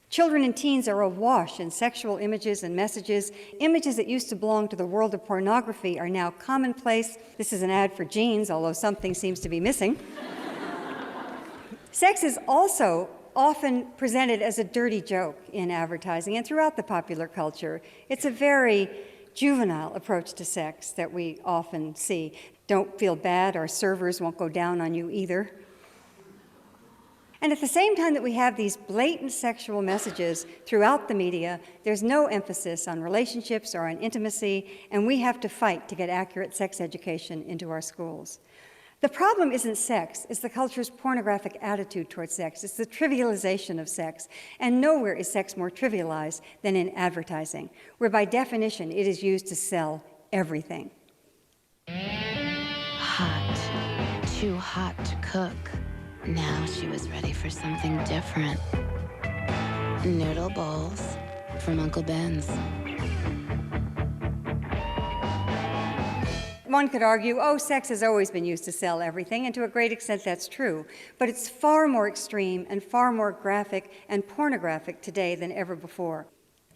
Children and teens are awash in sexual images and messages. Images that used to belong to the world of pornography are now commonplace. This is an ad for jeans, although something seems to be missing. Sex is also often presented as a dirty joke in advertising and throughout the popular culture. It's a very juvenile approach to sex that we often see. Don't feel bad, our servers won't go down on you either. And at the same time that we have these blatant sexual messages throughout the media, there's no emphasis on relationships or on intimacy, and we have to fight to get accurate sex education into our schools. The problem isn't sex, it's the culture's pornographic attitude towards sex. It's the trivialization of sex. And nowhere is sex more trivialized than in advertising, where by definition it is used to sell everything. Hot, too hot to cook. Now she was ready for something different. Noodle bowls from Uncle Ben's. One could argue, oh, sex has always been used to sell everything, and to a great extent that's true. But it's far more extreme and far more graphic and pornographic today than ever before.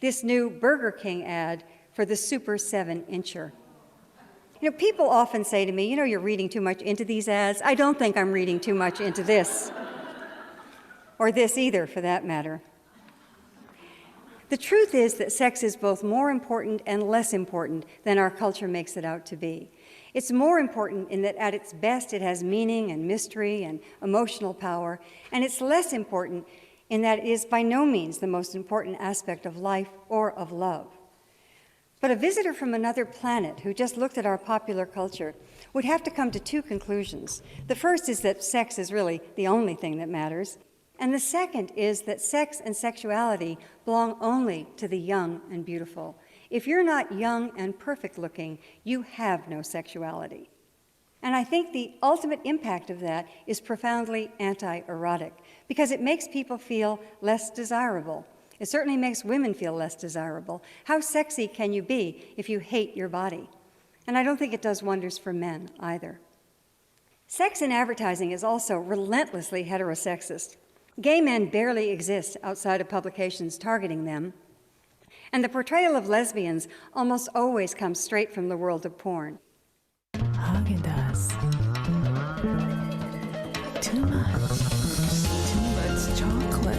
This new Burger King ad for the Super 7-incher. You know, people often say to me, you know, you're reading too much into these ads. I don't think I'm reading too much into this, or this either, for that matter. The truth is that sex is both more important and less important than our culture makes it out to be. It's more important in that at its best it has meaning and mystery and emotional power, and it's less important in that it is by no means the most important aspect of life or of love. But a visitor from another planet who just looked at our popular culture would have to come to two conclusions. The first is that sex is really the only thing that matters. And the second is that sex and sexuality belong only to the young and beautiful. If you're not young and perfect looking, you have no sexuality. And I think the ultimate impact of that is profoundly anti-erotic, because it makes people feel less desirable. It certainly makes women feel less desirable. How sexy can you be if you hate your body? And I don't think it does wonders for men either. Sex in advertising is also relentlessly heterosexist. Gay men barely exist outside of publications targeting them, and the portrayal of lesbians almost always comes straight from the world of porn. Haagen-Dazs. Too much chocolate.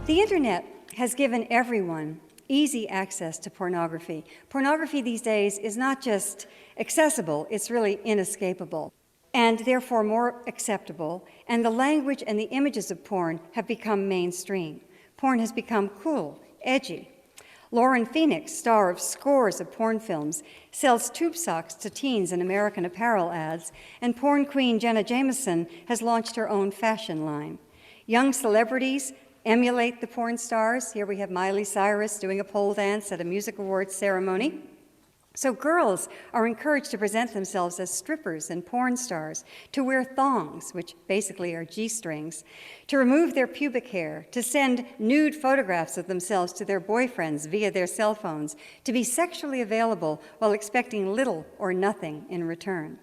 The internet has given everyone easy access to pornography. Pornography these days is not just accessible, it's really inescapable, and therefore more acceptable, and the language and the images of porn have become mainstream. Porn has become cool, edgy. Lauren Phoenix, star of scores of porn films, sells tube socks to teens in American Apparel ads, and porn queen Jenna Jameson has launched her own fashion line. Young celebrities emulate the porn stars. Here we have Miley Cyrus doing a pole dance at a music awards ceremony. So girls are encouraged to present themselves as strippers and porn stars, to wear thongs, which basically are G-strings, to remove their pubic hair, to send nude photographs of themselves to their boyfriends via their cell phones, to be sexually available while expecting little or nothing in return.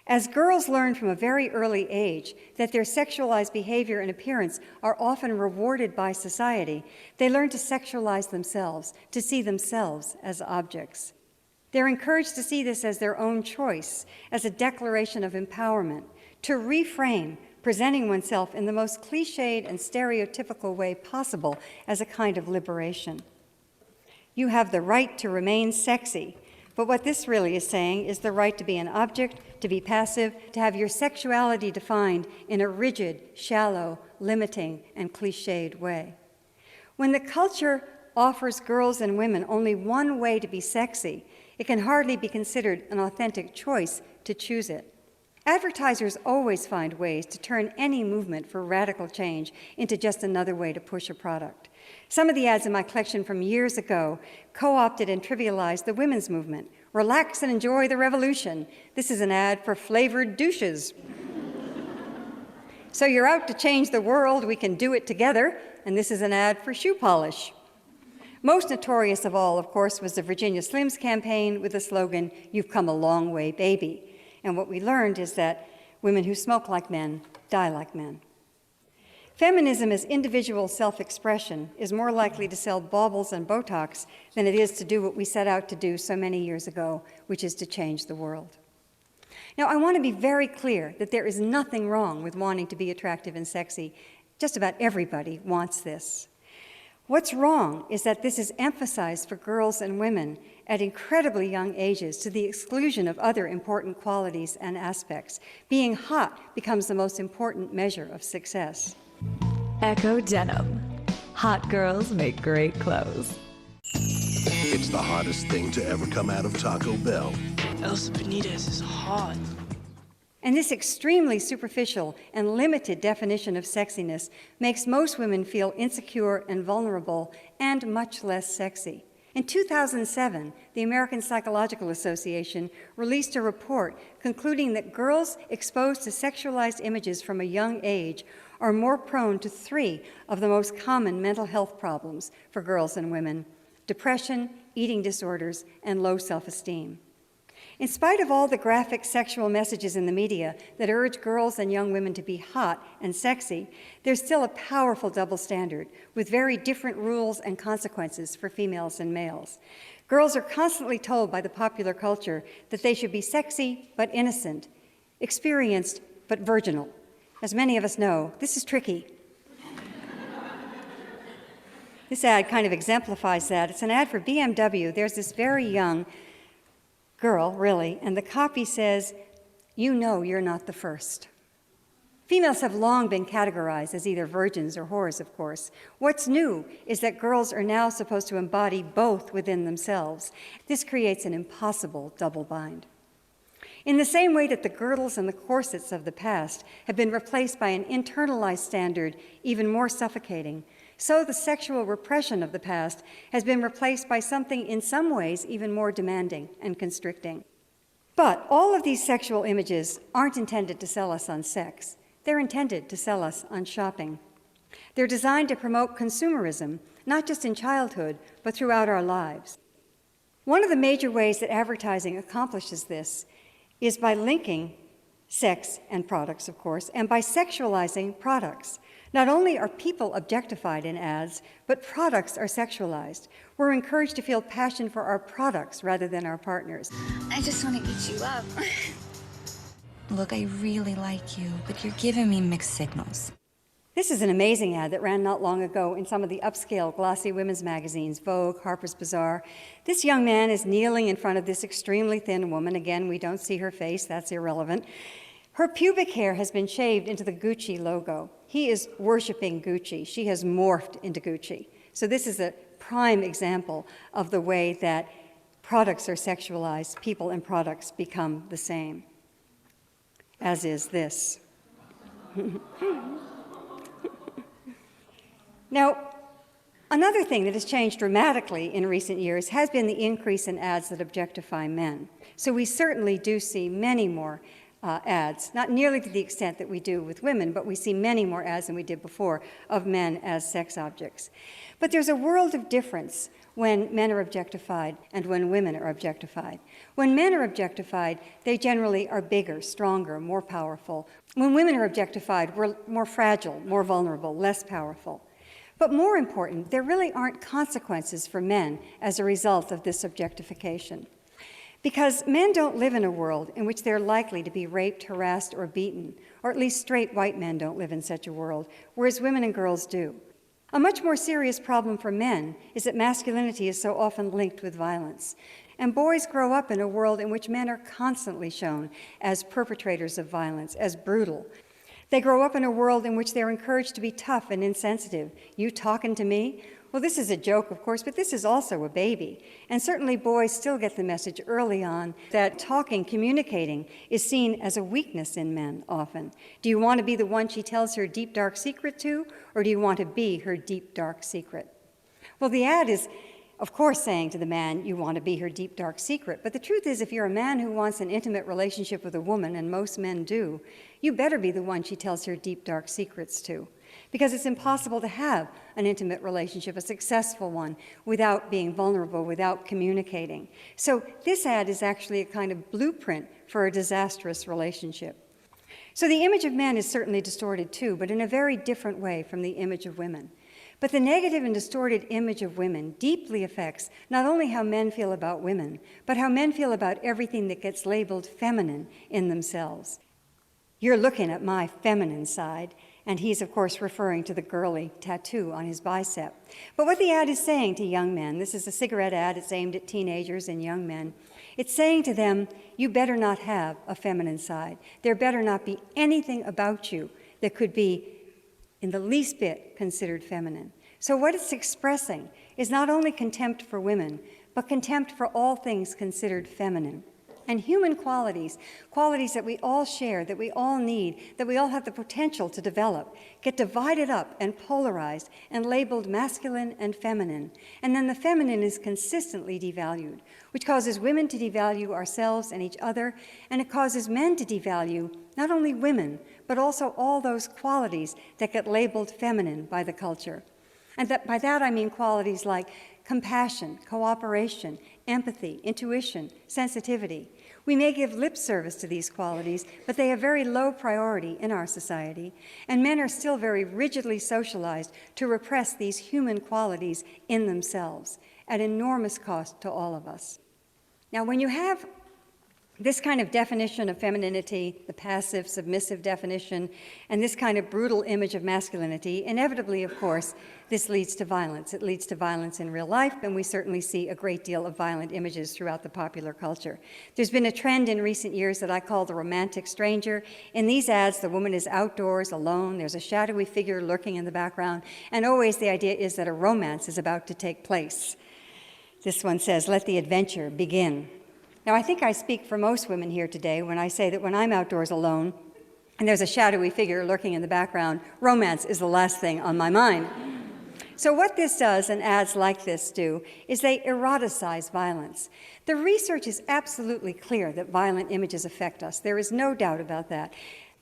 As girls learn from a very early age that their sexualized behavior and appearance are often rewarded by society, they learn to sexualize themselves, to see themselves as objects. They're encouraged to see this as their own choice, as a declaration of empowerment, to reframe presenting oneself in the most cliched and stereotypical way possible as a kind of liberation. You have the right to remain sexy, but what this really is saying is the right to be an object, to be passive, to have your sexuality defined in a rigid, shallow, limiting, and cliched way. When the culture offers girls and women only one way to be sexy, it can hardly be considered an authentic choice to choose it. Advertisers always find ways to turn any movement for radical change into just another way to push a product. Some of the ads in my collection from years ago co-opted and trivialized the women's movement. Relax and enjoy the revolution. This is an ad for flavored douches. So you're out to change the world, we can do it together, and this is an ad for shoe polish. Most notorious of all, of course, was the Virginia Slims campaign with the slogan, "You've come a long way, baby." And what we learned is that women who smoke like men die like men. Feminism as individual self-expression is more likely to sell baubles and Botox than it is to do what we set out to do so many years ago, which is to change the world. Now, I want to be very clear that there is nothing wrong with wanting to be attractive and sexy, Just about everybody wants this. What's wrong is that this is emphasized for girls and women at incredibly young ages to the exclusion of other important qualities and aspects. Being hot becomes the most important measure of success. Echo Denim. Hot girls make great clothes. It's the hottest thing to ever come out of Taco Bell. Elsa Benitez is hot. And this extremely superficial and limited definition of sexiness makes most women feel insecure and vulnerable and much less sexy. In 2007, the American Psychological Association released a report concluding that girls exposed to sexualized images from a young age are more prone to 3 of the most common mental health problems for girls and women: depression, eating disorders, and low self-esteem. In spite of all the graphic sexual messages in the media that urge girls and young women to be hot and sexy, there's still a powerful double standard with very different rules and consequences for females and males. Girls are constantly told by the popular culture that they should be sexy but innocent, experienced but virginal. As many of us know, this is tricky. This ad kind of exemplifies that. It's an ad for BMW. There's this very young girl, really, and the copy says, "You know you're not the first." Females have long been categorized as either virgins or whores, of course. What's new is that girls are now supposed to embody both within themselves. This creates an impossible double bind. In the same way that the girdles and the corsets of the past have been replaced by an internalized standard even more suffocating, so the sexual repression of the past has been replaced by something in some ways even more demanding and constricting. But all of these sexual images aren't intended to sell us on sex. They're intended to sell us on shopping. They're designed to promote consumerism, not just in childhood, but throughout our lives. One of the major ways that advertising accomplishes this is by linking sex and products, of course, and by sexualizing products. Not only are people objectified in ads, but products are sexualized. We're encouraged to feel passion for our products rather than our partners. I just want to eat you up. Look, I really like you, but you're giving me mixed signals. This is an amazing ad that ran not long ago in some of the upscale, glossy women's magazines, Vogue, Harper's Bazaar. This young man is kneeling in front of this extremely thin woman. Again, we don't see her face, that's irrelevant. Her pubic hair has been shaved into the Gucci logo. He is worshiping Gucci. She has morphed into Gucci. So this is a prime example of the way that products are sexualized, people and products become the same, as is this. Now, another thing that has changed dramatically in recent years has been the increase in ads that objectify men. So we certainly do see many more ads, not nearly to the extent that we do with women, but we see many more ads than we did before of men as sex objects. But there's a world of difference when men are objectified and when women are objectified. When men are objectified, they generally are bigger, stronger, more powerful. When women are objectified, we're more fragile, more vulnerable, less powerful. But more important, there really aren't consequences for men as a result of this objectification. Because men don't live in a world in which they're likely to be raped, harassed, or beaten, or at least straight white men don't live in such a world, whereas women and girls do. A much more serious problem for men is that masculinity is so often linked with violence. And boys grow up in a world in which men are constantly shown as perpetrators of violence, as brutal. They grow up in a world in which they're encouraged to be tough and insensitive. You talking to me? Well, this is a joke, of course, but this is also a baby. And certainly boys still get the message early on that talking, communicating, is seen as a weakness in men often. Do you want to be the one she tells her deep, dark secret to, or do you want to be her deep, dark secret? Well, the ad is, of course, saying to the man, you want to be her deep, dark secret. But the truth is, if you're a man who wants an intimate relationship with a woman, and most men do, you better be the one she tells her deep, dark secrets to. Because it's impossible to have an intimate relationship, a successful one, without being vulnerable, without communicating. So this ad is actually a kind of blueprint for a disastrous relationship. So the image of men is certainly distorted too, but in a very different way from the image of women. But the negative and distorted image of women deeply affects not only how men feel about women, but how men feel about everything that gets labeled feminine in themselves. You're looking at my feminine side. And he's, of course, referring to the girly tattoo on his bicep. But what the ad is saying to young men, this is a cigarette ad, it's aimed at teenagers and young men. It's saying to them, you better not have a feminine side. There better not be anything about you that could be in the least bit considered feminine. So what it's expressing is not only contempt for women, but contempt for all things considered feminine. And human qualities, qualities that we all share, that we all need, that we all have the potential to develop, get divided up and polarized and labeled masculine and feminine. And then the feminine is consistently devalued, which causes women to devalue ourselves and each other, and it causes men to devalue not only women, but also all those qualities that get labeled feminine by the culture. And by that I mean qualities like compassion, cooperation, empathy, intuition, sensitivity. We may give lip service to these qualities, but they have very low priority in our society, and men are still very rigidly socialized to repress these human qualities in themselves at enormous cost to all of us. Now, when you have this kind of definition of femininity, the passive, submissive definition, and this kind of brutal image of masculinity, inevitably, of course, this leads to violence. It leads to violence in real life, and we certainly see a great deal of violent images throughout the popular culture. There's been a trend in recent years that I call the romantic stranger. In these ads, the woman is outdoors, alone, there's a shadowy figure lurking in the background, and always the idea is that a romance is about to take place. This one says, "Let the adventure begin." Now, I think I speak for most women here today when I say that when I'm outdoors alone and there's a shadowy figure lurking in the background, romance is the last thing on my mind. So what this does, and ads like this do, is they eroticize violence. The research is absolutely clear that violent images affect us. There is no doubt about that.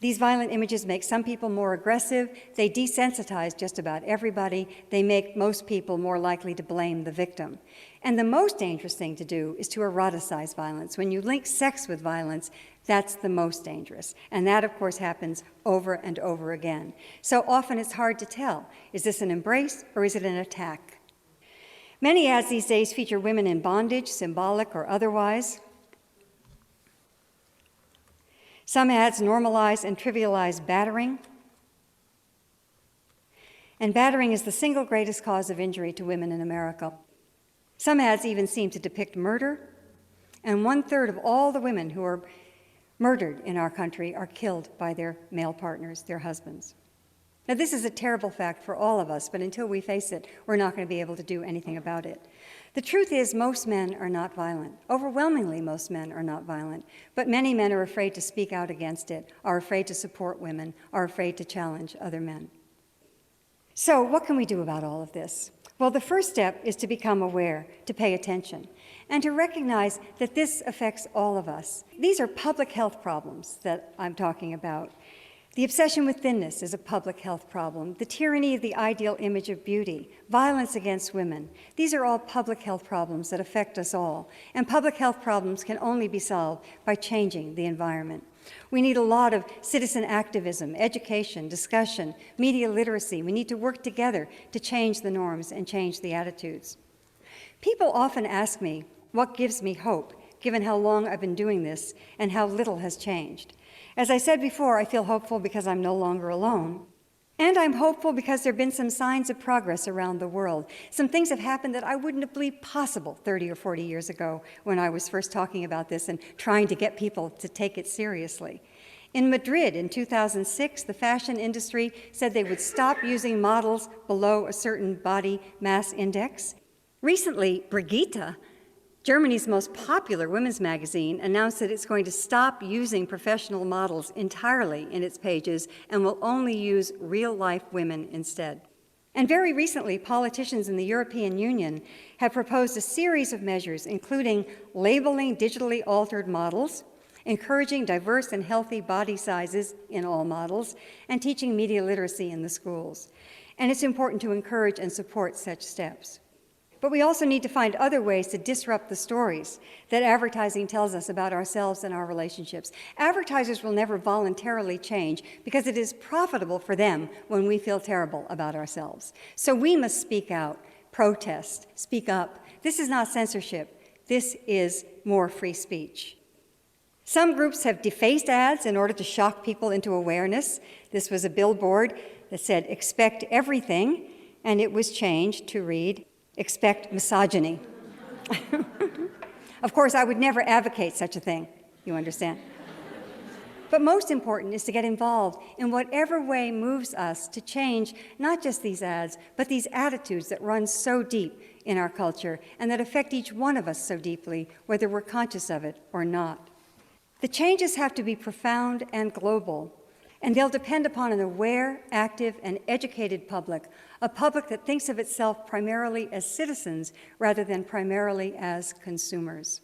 These violent images make some people more aggressive. They desensitize just about everybody. They make most people more likely to blame the victim. And the most dangerous thing to do is to eroticize violence. When you link sex with violence, that's the most dangerous. And that, of course, happens over and over again. So often it's hard to tell, is this an embrace or is it an attack? Many ads these days feature women in bondage, symbolic or otherwise. Some ads normalize and trivialize battering. And battering is the single greatest cause of injury to women in America. Some ads even seem to depict murder, and 1/3 of all the women who are murdered in our country are killed by their male partners, their husbands. Now, this is a terrible fact for all of us, but until we face it, we're not going to be able to do anything about it. The truth is, most men are not violent. Overwhelmingly, most men are not violent, but many men are afraid to speak out against it, are afraid to support women, are afraid to challenge other men. So what can we do about all of this? Well, the first step is to become aware, to pay attention, and to recognize that this affects all of us. These are public health problems that I'm talking about. The obsession with thinness is a public health problem. The tyranny of the ideal image of beauty, violence against women. These are all public health problems that affect us all. And public health problems can only be solved by changing the environment. We need a lot of citizen activism, education, discussion, media literacy. We need to work together to change the norms and change the attitudes. People often ask me what gives me hope, given how long I've been doing this and how little has changed. As I said before, I feel hopeful because I'm no longer alone. And I'm hopeful because there have been some signs of progress around the world. Some things have happened that I wouldn't have believed possible 30 or 40 years ago when I was first talking about this and trying to get people to take it seriously. In Madrid in 2006, the fashion industry said they would stop using models below a certain body mass index. Recently, Brigitte, Germany's most popular women's magazine, announced that it's going to stop using professional models entirely in its pages and will only use real-life women instead. And very recently, politicians in the European Union have proposed a series of measures, including labeling digitally altered models, encouraging diverse and healthy body sizes in all models, and teaching media literacy in the schools. And it's important to encourage and support such steps. But we also need to find other ways to disrupt the stories that advertising tells us about ourselves and our relationships. Advertisers will never voluntarily change because it is profitable for them when we feel terrible about ourselves. So we must speak out, protest, speak up. This is not censorship. This is more free speech. Some groups have defaced ads in order to shock people into awareness. This was a billboard that said, "Expect everything," and it was changed to read, "Expect misogyny." Of course, I would never advocate such a thing, you understand. But most important is to get involved in whatever way moves us to change not just these ads, but these attitudes that run so deep in our culture and that affect each one of us so deeply, whether we're conscious of it or not. The changes have to be profound and global, and they'll depend upon an aware, active, and educated public, a public that thinks of itself primarily as citizens rather than primarily as consumers.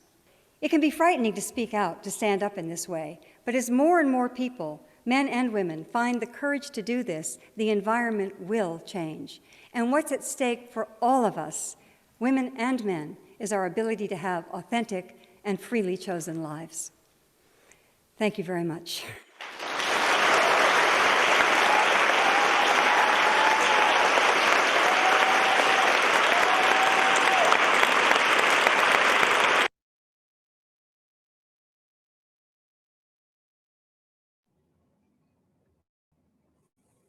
It can be frightening to speak out, to stand up in this way, but as more and more people, men and women, find the courage to do this, the environment will change. And what's at stake for all of us, women and men, is our ability to have authentic and freely chosen lives. Thank you very much.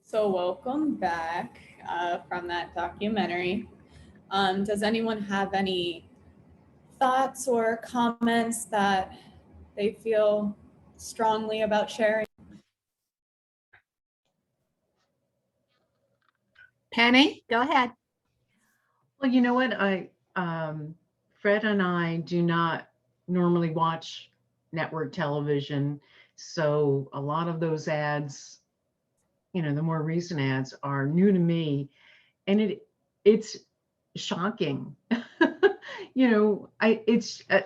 So welcome back from that documentary. Does anyone have any thoughts or comments that they feel strongly about sharing? Penny, go ahead. Well, you know what? Fred and I do not normally watch network television. So a lot of those ads, you know, the more recent ads are new to me, and it's shocking. You know,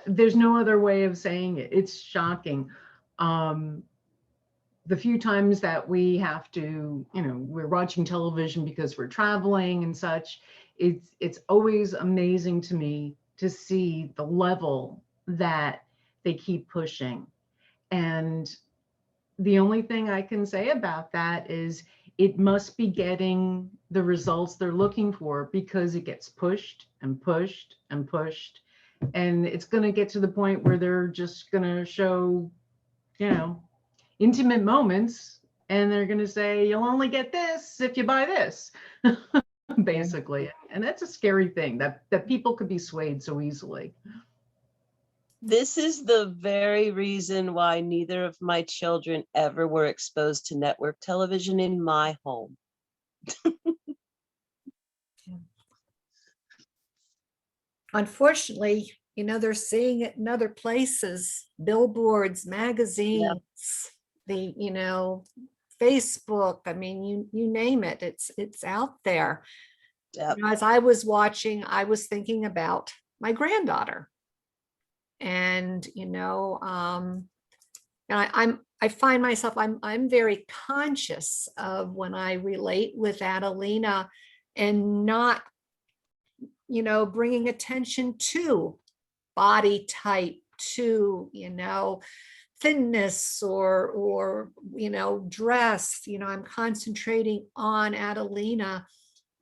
there's no other way of saying it. It's shocking. The few times that we have to, you know, we're watching television because we're traveling and such, it's always amazing to me to see the level that they keep pushing. And the only thing I can say about that is it must be getting the results they're looking for, because it gets pushed and pushed and pushed. And it's going to get to the point where they're just going to show, you know, intimate moments, and they're going to say, you'll only get this if you buy this, basically. And that's a scary thing, that people could be swayed so easily. This is the very reason why neither of my children ever were exposed to network television in my home. Unfortunately, you know, they're seeing it in other places, billboards, magazines, you know, Facebook. I mean, you name it, it's out there. You know, as I was watching, I was thinking about my granddaughter. And, you know, I find myself, I'm very conscious of when I relate with Adelina and not, you know, bringing attention to body type, to, you know, thinness or, you know, dress. You know, I'm concentrating on Adelina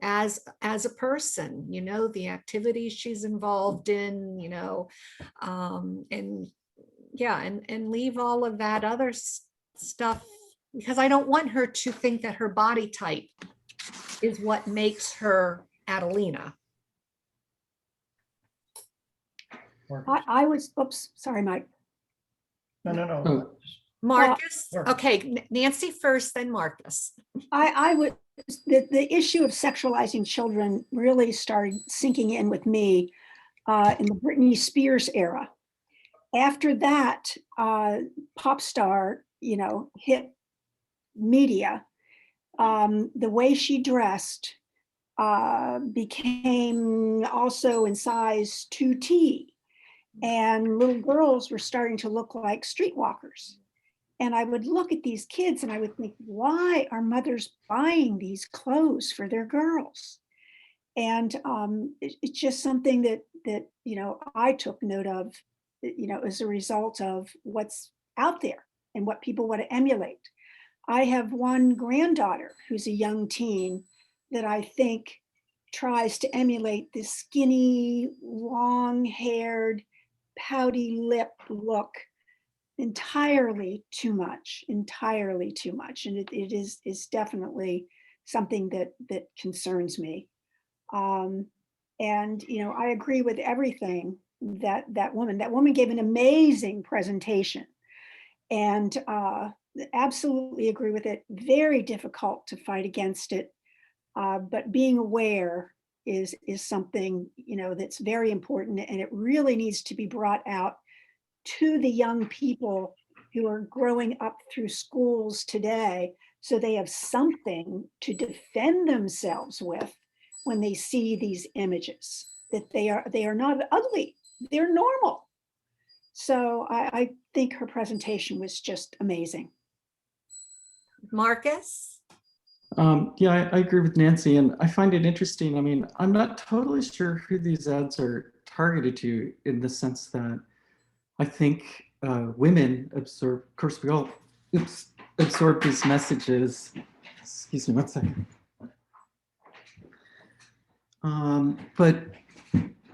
as a person, you know, the activities she's involved in, you know, and yeah, and leave all of that other stuff, because I don't want her to think that her body type is what makes her Adelina. I was, oops, sorry, Mike. No. Marcus. Okay, Nancy first, then Marcus. I would, the issue of sexualizing children really started sinking in with me in the Britney Spears era. After that, pop star, you know, hit media, the way she dressed became also in size 2T. And little girls were starting to look like streetwalkers. And I would look at these kids and I would think, why are mothers buying these clothes for their girls? And it's just something that, you know, I took note of, you know, as a result of what's out there and what people want to emulate. I have one granddaughter who's a young teen that I think tries to emulate this skinny, long-haired, pouty lip look entirely too much, and it is definitely something that concerns me. And I agree with everything that woman gave an amazing presentation, and absolutely agree with it. Very difficult to fight against it, but being aware is something that's very important, and it really needs to be brought out to the young people who are growing up through schools today, so they have something to defend themselves with when they see these images, that they are not ugly, they're normal. So I think her presentation was just amazing. Marcus? Yeah, I agree with Nancy, and I find it interesting. I mean, I'm not totally sure who these ads are targeted to, in the sense that I think women absorb, of course, we all absorb these messages. Excuse me, one second. But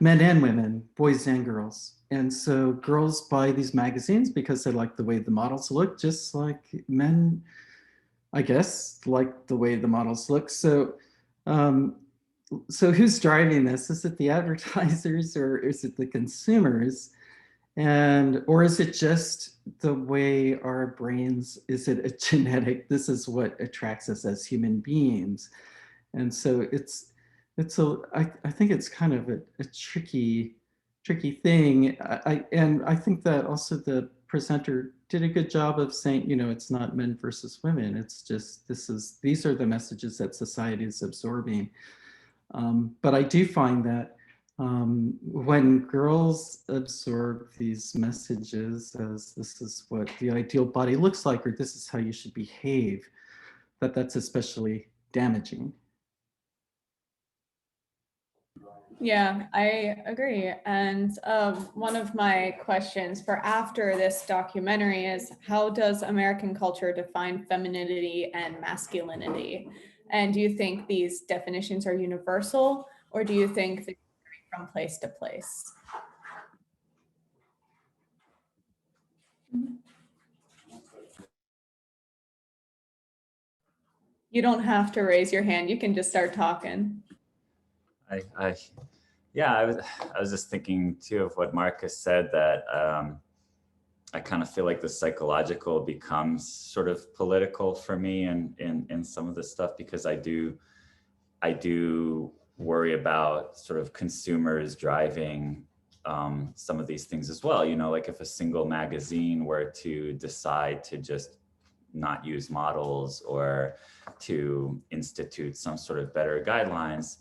men and women, boys and girls. And so girls buy these magazines because they like the way the models look, just like men, I guess, like the way the models look. So, so who's driving this? Is it the advertisers or is it the consumers? Or is it just the way our brains, is it a genetic, this is what attracts us as human beings? And so I think it's kind of a tricky thing. And I think that also the presenter did a good job of saying, it's not men versus women. It's just, these are the messages that society is absorbing. But I do find that when girls absorb these messages as this is what the ideal body looks like, or this is how you should behave, that's especially damaging. Yeah, I agree. And one of my questions for after this documentary is, how does American culture define femininity and masculinity? And do you think these definitions are universal, or do you think they vary from place to place? You don't have to raise your hand. You can just start talking. Yeah, I was just thinking too of what Marcus said, that I kind of feel like the psychological becomes sort of political for me in some of this stuff, because I do worry about sort of consumers driving some of these things as well. Like if a single magazine were to decide to just not use models or to institute some sort of better guidelines,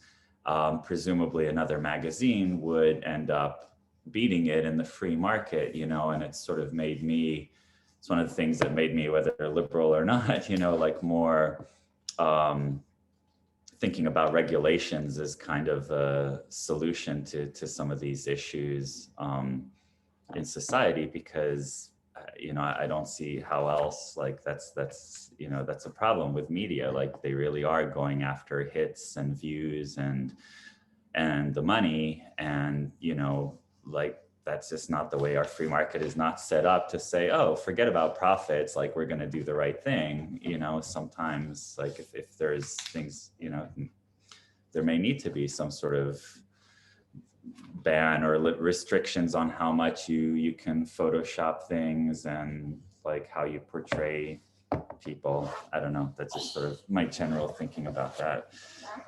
presumably another magazine would end up beating it in the free market, and it's sort of made me, it's one of the things that made me, whether liberal or not, like more thinking about regulations as kind of a solution to some of these issues in society, because I don't see how else, like that's a problem with media. Like they really are going after hits and views and the money, and like that's just not the way our free market is not set up, to say, oh, forget about profits, like we're going to do the right thing. Sometimes like if there's things, there may need to be some sort of ban or restrictions on how much you can Photoshop things and like how you portray people. I don't know, that's just sort of my general thinking about that.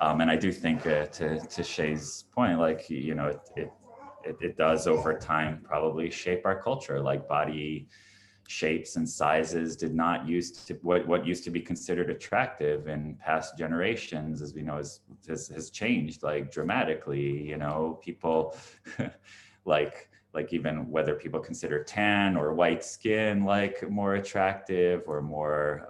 And I do think to Shay's point, like, it does over time probably shape our culture. Like body shapes and sizes did not used to, what used to be considered attractive in past generations, as we know, has changed like dramatically. People like even whether people consider tan or white skin like more attractive, or more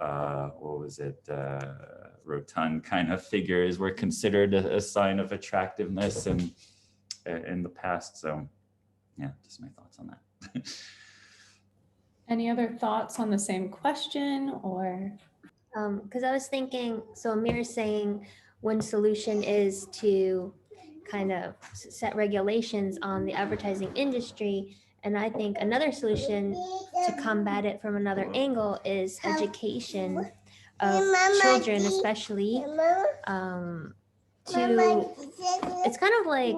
rotund kind of figures were considered a sign of attractiveness in the past. So yeah, just my thoughts on that. Any other thoughts on the same question, or? Because I was thinking, so Amir's saying one solution is to kind of set regulations on the advertising industry, And I think another solution to combat it from another angle is education of children, especially it's kind of like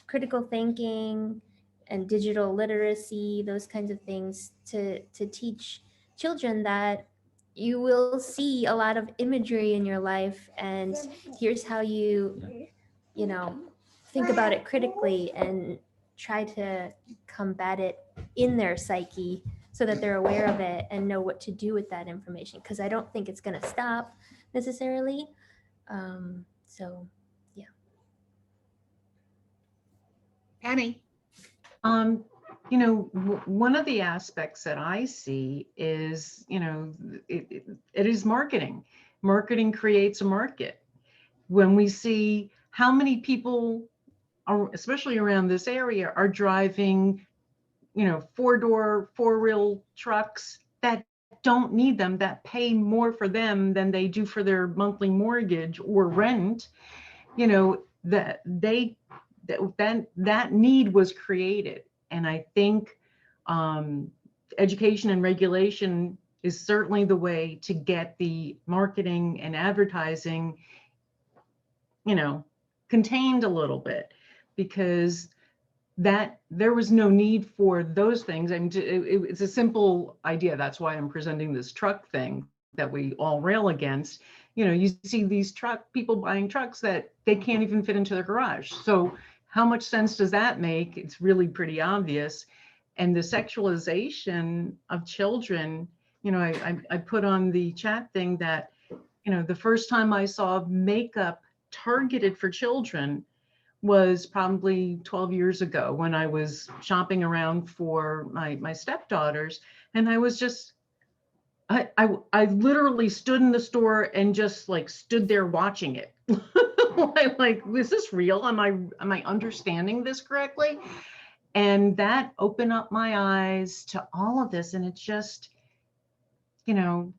critical thinking and digital literacy, those kinds of things, to teach children that you will see a lot of imagery in your life, and here's how you think about it critically and try to combat it in their psyche so that they're aware of it and know what to do with that information, because I don't think it's going to stop necessarily. So yeah. Annie? One of the aspects that I see is, it is marketing. Marketing creates a market. When we see how many people, especially around this area, are driving, four-door, four-wheel trucks that don't need them, that pay more for them than they do for their monthly mortgage or rent, that need was created. And I think education and regulation is certainly the way to get the marketing and advertising, contained a little bit, because that there was no need for those things. I mean, it's a simple idea. That's why I'm presenting this truck thing that we all rail against. You see these people buying trucks that they can't even fit into their garage. So how much sense does that make? It's really pretty obvious. And the sexualization of children, I put on the chat thing that, the first time I saw makeup targeted for children was probably 12 years ago, when I was shopping around for my stepdaughters. And I was just, I literally stood in the store and just stood there watching it. like, is this real? Am I understanding this correctly? And that opened up my eyes to all of this. And it's just, the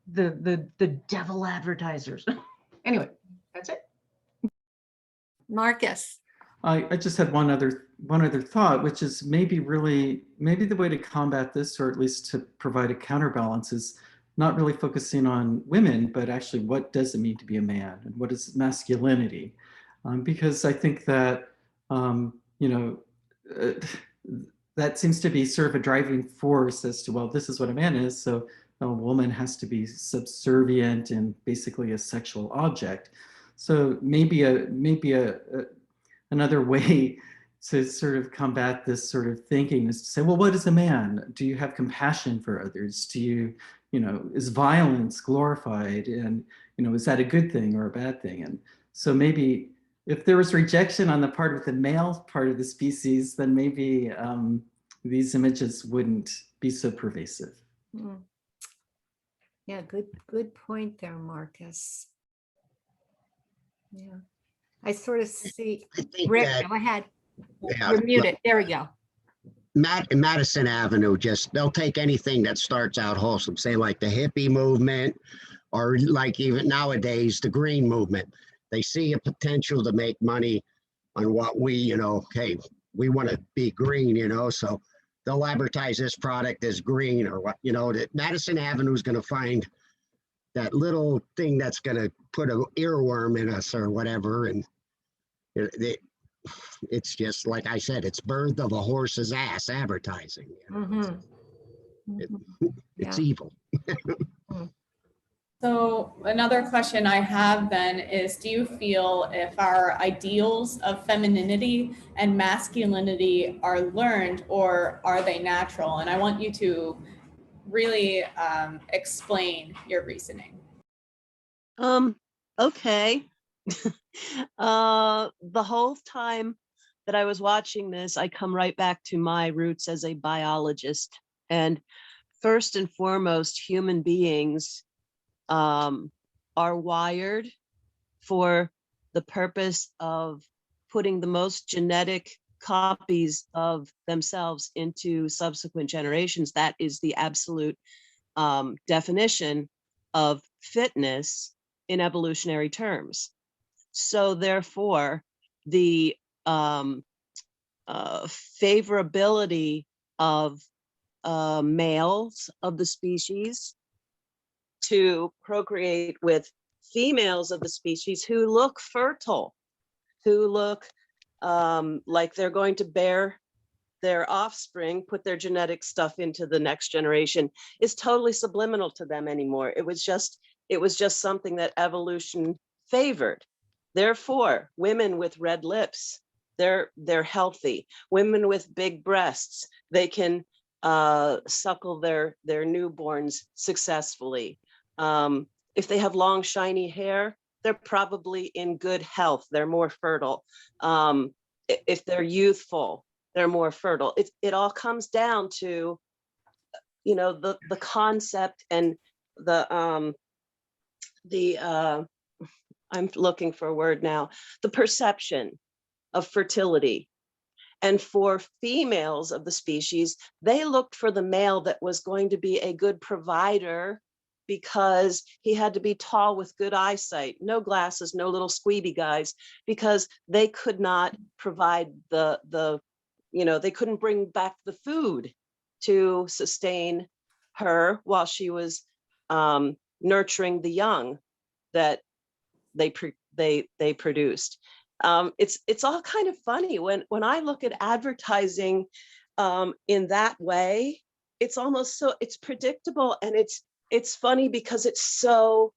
devil advertisers. Anyway, that's it. Marcus? I just had one other thought, which is maybe the way to combat this, or at least to provide a counterbalance, is not really focusing on women, but actually what does it mean to be a man, and what is masculinity? Because I think that that seems to be sort of a driving force as to, well, this is what a man is, so a woman has to be subservient and basically a sexual object. So maybe another way to sort of combat this sort of thinking is to say, well, what is a man? Do you have compassion for others? Do you, is violence glorified? And, is that a good thing or a bad thing? And so maybe if there was rejection on the part of the male part of the species, then maybe these images wouldn't be so pervasive. Mm. Yeah, good point there, Marcus. Yeah. I sort of see, Rick, go ahead. Yeah, You're muted. There we go. Madison Avenue, they'll take anything that starts out wholesome, say like the hippie movement, or like even nowadays, the green movement. They see a potential to make money on what we, hey, we want to be green, so they'll advertise this product as green, or what, that Madison Avenue is going to find that little thing that's going to put an earworm in us or whatever. And it's just, like I said, it's birth of a horse's ass advertising. It's evil. So another question I have then is, do you feel if our ideals of femininity and masculinity are learned, or are they natural? And I want you to really explain your reasoning. Okay. The whole time that I was watching this, I come right back to my roots as a biologist. And first and foremost, human beings are wired for the purpose of putting the most genetic copies of themselves into subsequent generations. That is the absolute definition of fitness in evolutionary terms. So therefore, the favorability of males of the species to procreate with females of the species who look fertile, who look like they're going to bear their offspring, put their genetic stuff into the next generation, is totally subliminal to them anymore. It was just something that evolution favored. Therefore, women with red lips, they're healthy. Women with big breasts, they can suckle their newborns successfully. If they have long, shiny hair, they're probably in good health. They're more fertile. If they're youthful, they're more fertile. It all comes down to, you know, the concept and the I'm looking for a word now, the perception of fertility. And for females of the species, they looked for the male that was going to be a good provider, because he had to be tall with good eyesight, no glasses, no little squeeby guys, because they could not provide they couldn't bring back the food to sustain her while she was nurturing the young that they produced. It's all kind of funny when I look at advertising in that way. It's almost so, it's predictable, and it's funny because it's so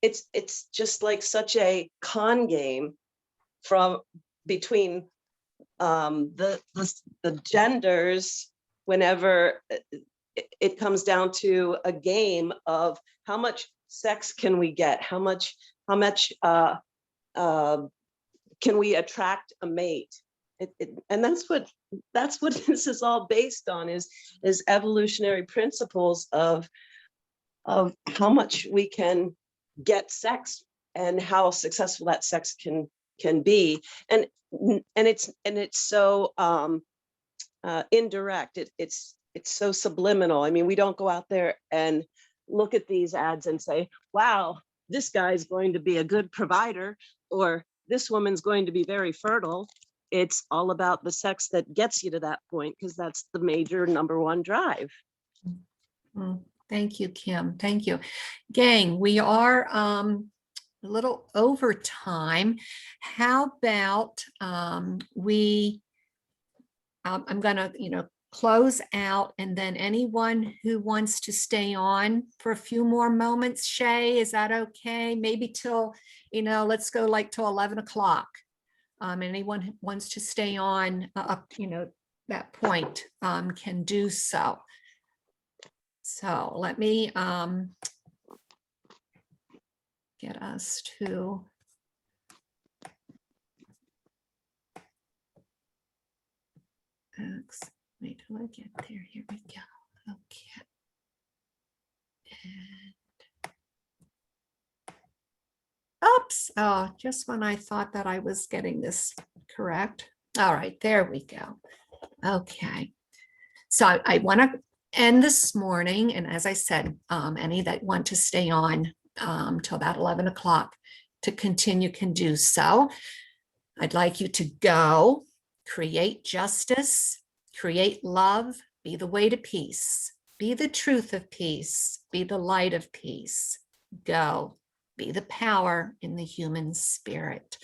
it's just like such a con game from between the genders, whenever it comes down to a game of how much sex can we get, how much can we attract a mate. And that's what this is all based on, is evolutionary principles of how much we can get sex and how successful that sex can be. And it's so indirect. It's so subliminal. I mean, we don't go out there and look at these ads and say, wow, this guy's going to be a good provider, or this woman's going to be very fertile. It's all about the sex that gets you to that point, because that's the major number one drive. Thank you, Kim. Thank you. Gang, we are a little over time. How about I'm gonna, close out, and then anyone who wants to stay on for a few more moments, Shay, is that okay? Maybe till, let's go like till 11 o'clock. Anyone who wants to stay on up, that point can do so. So let me get us to wait till I get there. Here we go. Okay. And oops. Oh, just when I thought that I was getting this correct. All right, there we go. Okay. So I want to end this morning, and as I said, any that want to stay on till about 11 o'clock to continue can do so. I'd like you to go create justice, create love, be the way to peace, be the truth of peace, be the light of peace. Go, be the power in the human spirit.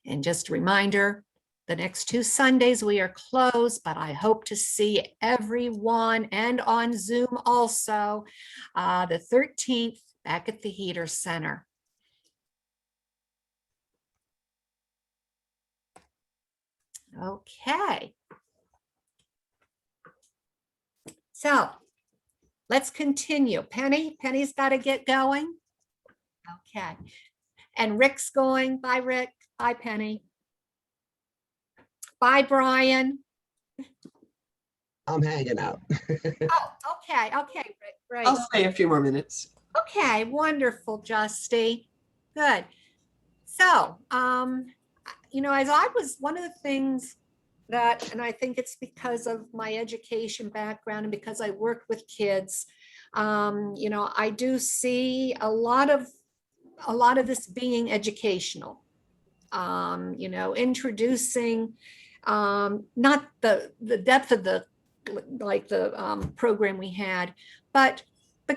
And just a reminder, the next 2 Sundays we are closed, but I hope to see everyone, and on Zoom also, the 13th back at the Heater Center. Okay. So let's continue. Penny's got to get going. Okay. And Rick's going. Bye, Rick. Bye, Penny. Bye, Brian. I'm hanging out. Oh, okay. Okay, Rick. Great. I'll stay a few more minutes. Okay, wonderful, Justy. Good. So, as I was, one of the things that, and I think it's because of my education background and because I work with kids, I do see a lot of this being educational, introducing not the depth of the program we had, but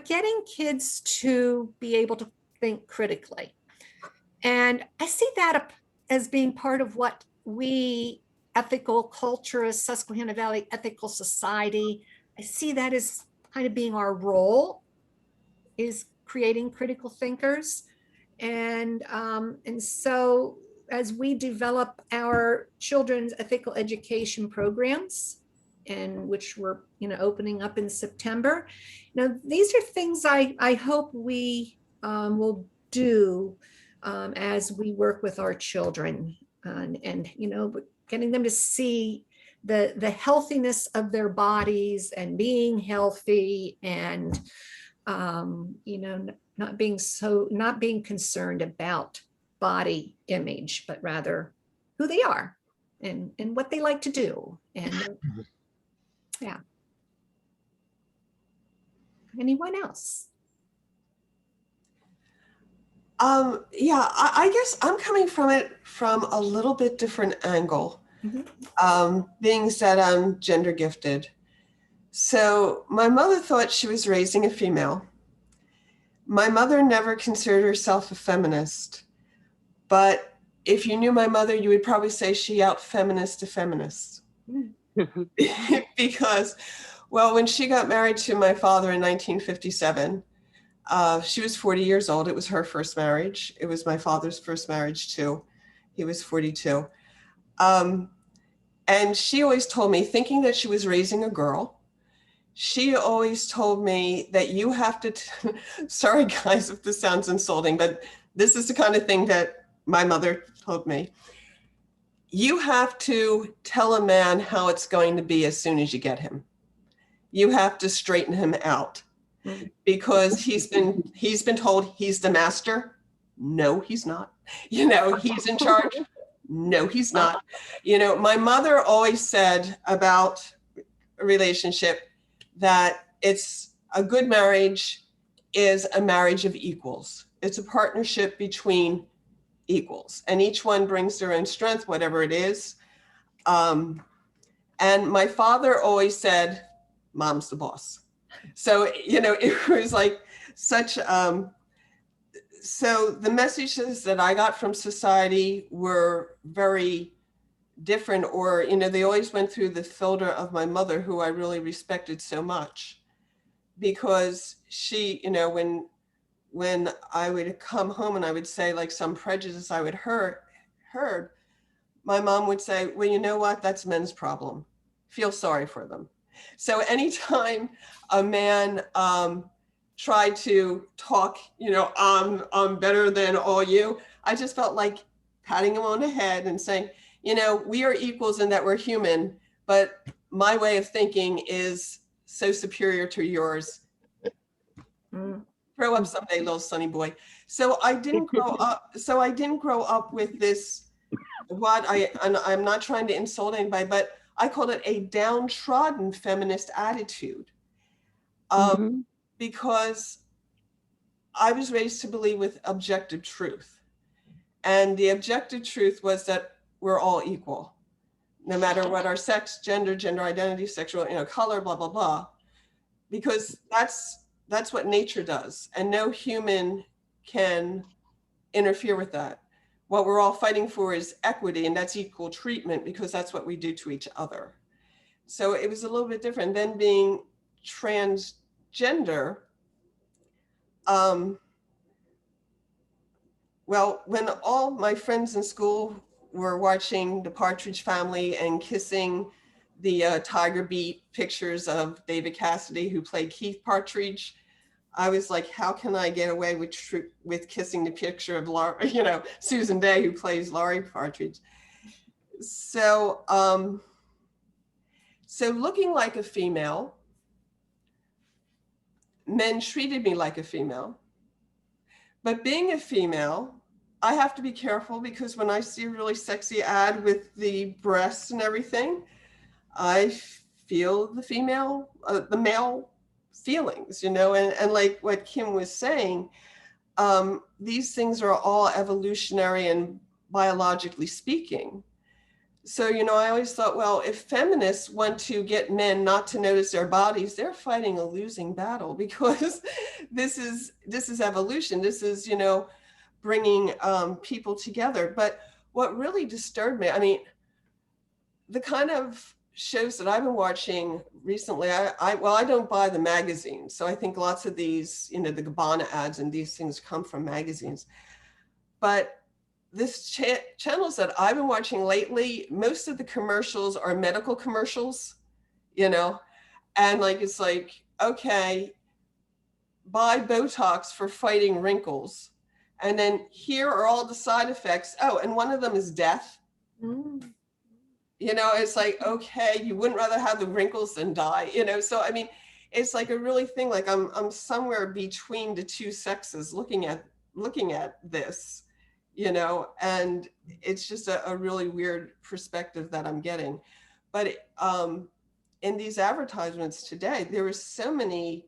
getting kids to be able to think critically. And I see that as being part of what we ethical culturists, Susquehanna Valley Ethical Society, I see that as kind of being our role, is creating critical thinkers. And so as we develop our children's ethical education programs, and which we're opening up in September, these are things I hope we will do as we work with our children, and getting them to see the healthiness of their bodies and being healthy, and not being concerned about body image, but rather who they are and what they like to do. And yeah. Anyone else? Yeah, I guess I'm coming from it from a little bit different angle, being that I'm gender gifted. So my mother thought she was raising a female. My mother never considered herself a feminist, but if you knew my mother, you would probably say she out-feminist a feminist. Because, well, when she got married to my father in 1957, she was 40 years old. It was her first marriage. It was my father's first marriage too. He was 42. And she always told me, thinking that she was raising a girl, she always told me that you have to, sorry guys if this sounds insulting, but this is the kind of thing that my mother told me. You have to tell a man how it's going to be as soon as you get him. You have to straighten him out. Because he's been told he's the master. No, he's not. He's in charge. No, he's not. My mother always said about a relationship that it's a good marriage is a marriage of equals. It's a partnership between equals, and each one brings their own strength, whatever it is. And my father always said, "Mom's the boss." So, it was like such, so the messages that I got from society were very different, or, they always went through the filter of my mother, who I really respected so much, because she, when I would come home and I would say like some prejudice I would heard, my mom would say, well, you know what, that's men's problem. Feel sorry for them. So anytime a man tried to talk, I'm better than all you, I just felt like patting him on the head and saying, we are equals in that we're human, but my way of thinking is so superior to yours. Grow up someday, little sonny boy. So I didn't grow up with this, and I'm not trying to insult anybody, but I called it a downtrodden feminist attitude, because I was raised to believe with objective truth. And the objective truth was that we're all equal, no matter what our sex, gender identity, sexual, color, blah, blah, blah, because that's what nature does. And no human can interfere with that. What we're all fighting for is equity, and that's equal treatment, because that's what we do to each other. So it was a little bit different. Then being transgender, well, when all my friends in school were watching The Partridge Family and kissing the Tiger Beat pictures of David Cassidy, who played Keith Partridge, I was like, how can I get away with kissing the picture of Laura, Susan Day, who plays Laurie Partridge? So, so looking like a female, men treated me like a female. But being a female, I have to be careful, because when I see a really sexy ad with the breasts and everything, I feel the male feelings, and like what Kim was saying, these things are all evolutionary and biologically speaking. So, I always thought, well, if feminists want to get men not to notice their bodies, they're fighting a losing battle, because this is evolution. This is, bringing people together. But what really disturbed me, I mean, the kind of shows that I've been watching recently, I don't buy the magazines. So I think lots of these, the Gabbana ads and these things come from magazines. But this channels that I've been watching lately, most of the commercials are medical commercials, and it's like, okay, buy Botox for fighting wrinkles. And then here are all the side effects. Oh, and one of them is death. Mm. It's like, okay, you wouldn't rather have the wrinkles than die, So, I mean, it's like a really thing, like I'm somewhere between the two sexes looking at this, and it's just a really weird perspective that I'm getting. But in these advertisements today, there were so many,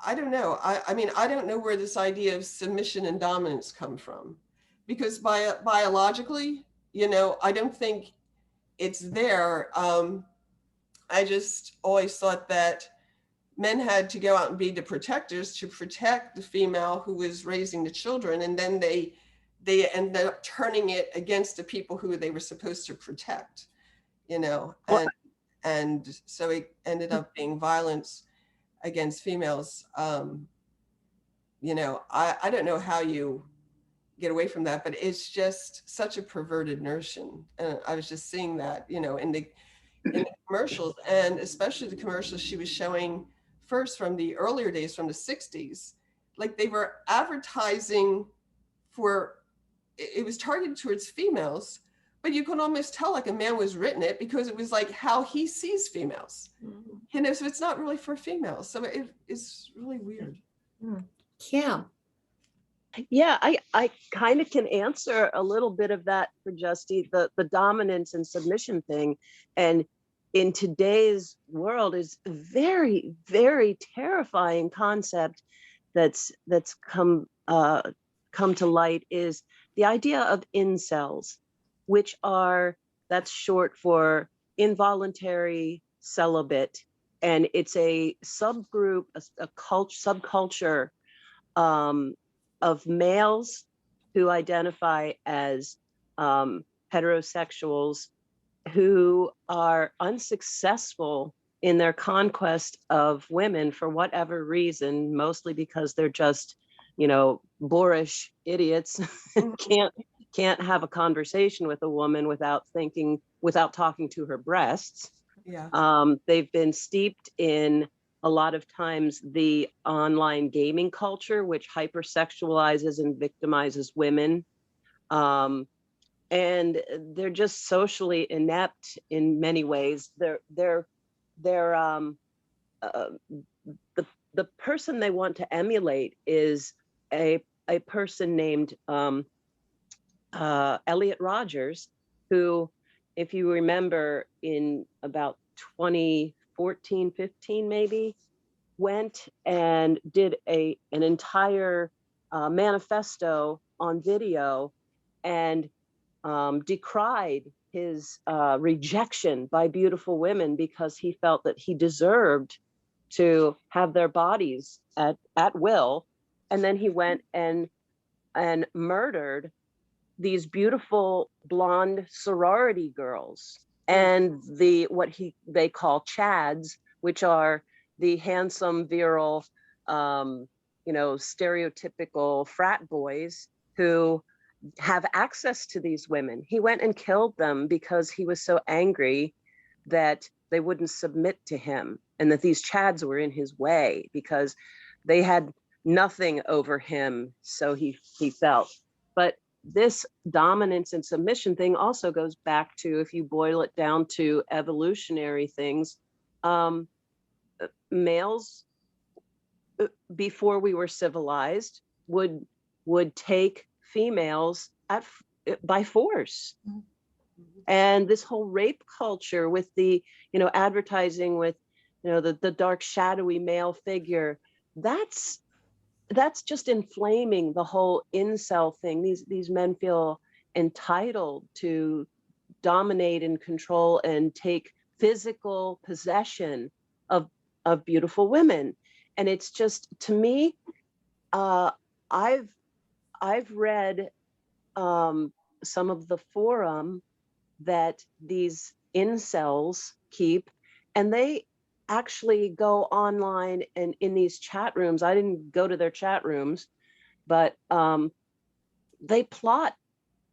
I don't know. I mean, I don't know where this idea of submission and dominance come from, because biologically, I don't think it's there. I just always thought that men had to go out and be the protectors to protect the female who was raising the children, and then they ended up turning it against the people who they were supposed to protect, and so it ended up being violence against females. I don't know how you get away from that, but it's just such a perverted notion. And I was just seeing that, in the commercials, and especially the commercials she was showing first from the earlier days, from the 60s, like they were advertising for, it was targeted towards females, but you can almost tell like a man was written it, because it was like how he sees females, so it's not really for females. So it's really weird. Yeah. Yeah, I kind of can answer a little bit of that for Justy, the dominance and submission thing. And in today's world is a very, very terrifying concept that's come to light, is the idea of incels, which that's short for involuntary celibate. And it's a subgroup, a subculture of males who identify as heterosexuals, who are unsuccessful in their conquest of women for whatever reason, mostly because they're just, boorish idiots, can't have a conversation with a woman without talking to her breasts. Yeah. They've been steeped in a lot of times the online gaming culture, which hypersexualizes and victimizes women. And they're just socially inept in many ways. The person they want to emulate is a person named Elliot Rogers, who, if you remember, in about 2014, 15 maybe, went and did an entire manifesto on video and decried his rejection by beautiful women, because he felt that he deserved to have their bodies at will. And then he went and murdered these beautiful blonde sorority girls and what they call chads, which are the handsome, virile, stereotypical frat boys who have access to these women. He went and killed them because he was so angry that they wouldn't submit to him, and that these chads were in his way because they had nothing over him, so he felt. But this dominance and submission thing also goes back to, if you boil it down to evolutionary things, males, before we were civilized, would take females by force. And this whole rape culture with the, advertising with, the dark, shadowy male figure, that's just inflaming the whole incel thing. These men feel entitled to dominate and control and take physical possession of beautiful women. And it's just, to me, I've read some of the forum that these incels keep, and they actually go online and in these chat rooms. I didn't go to their chat rooms, but they plot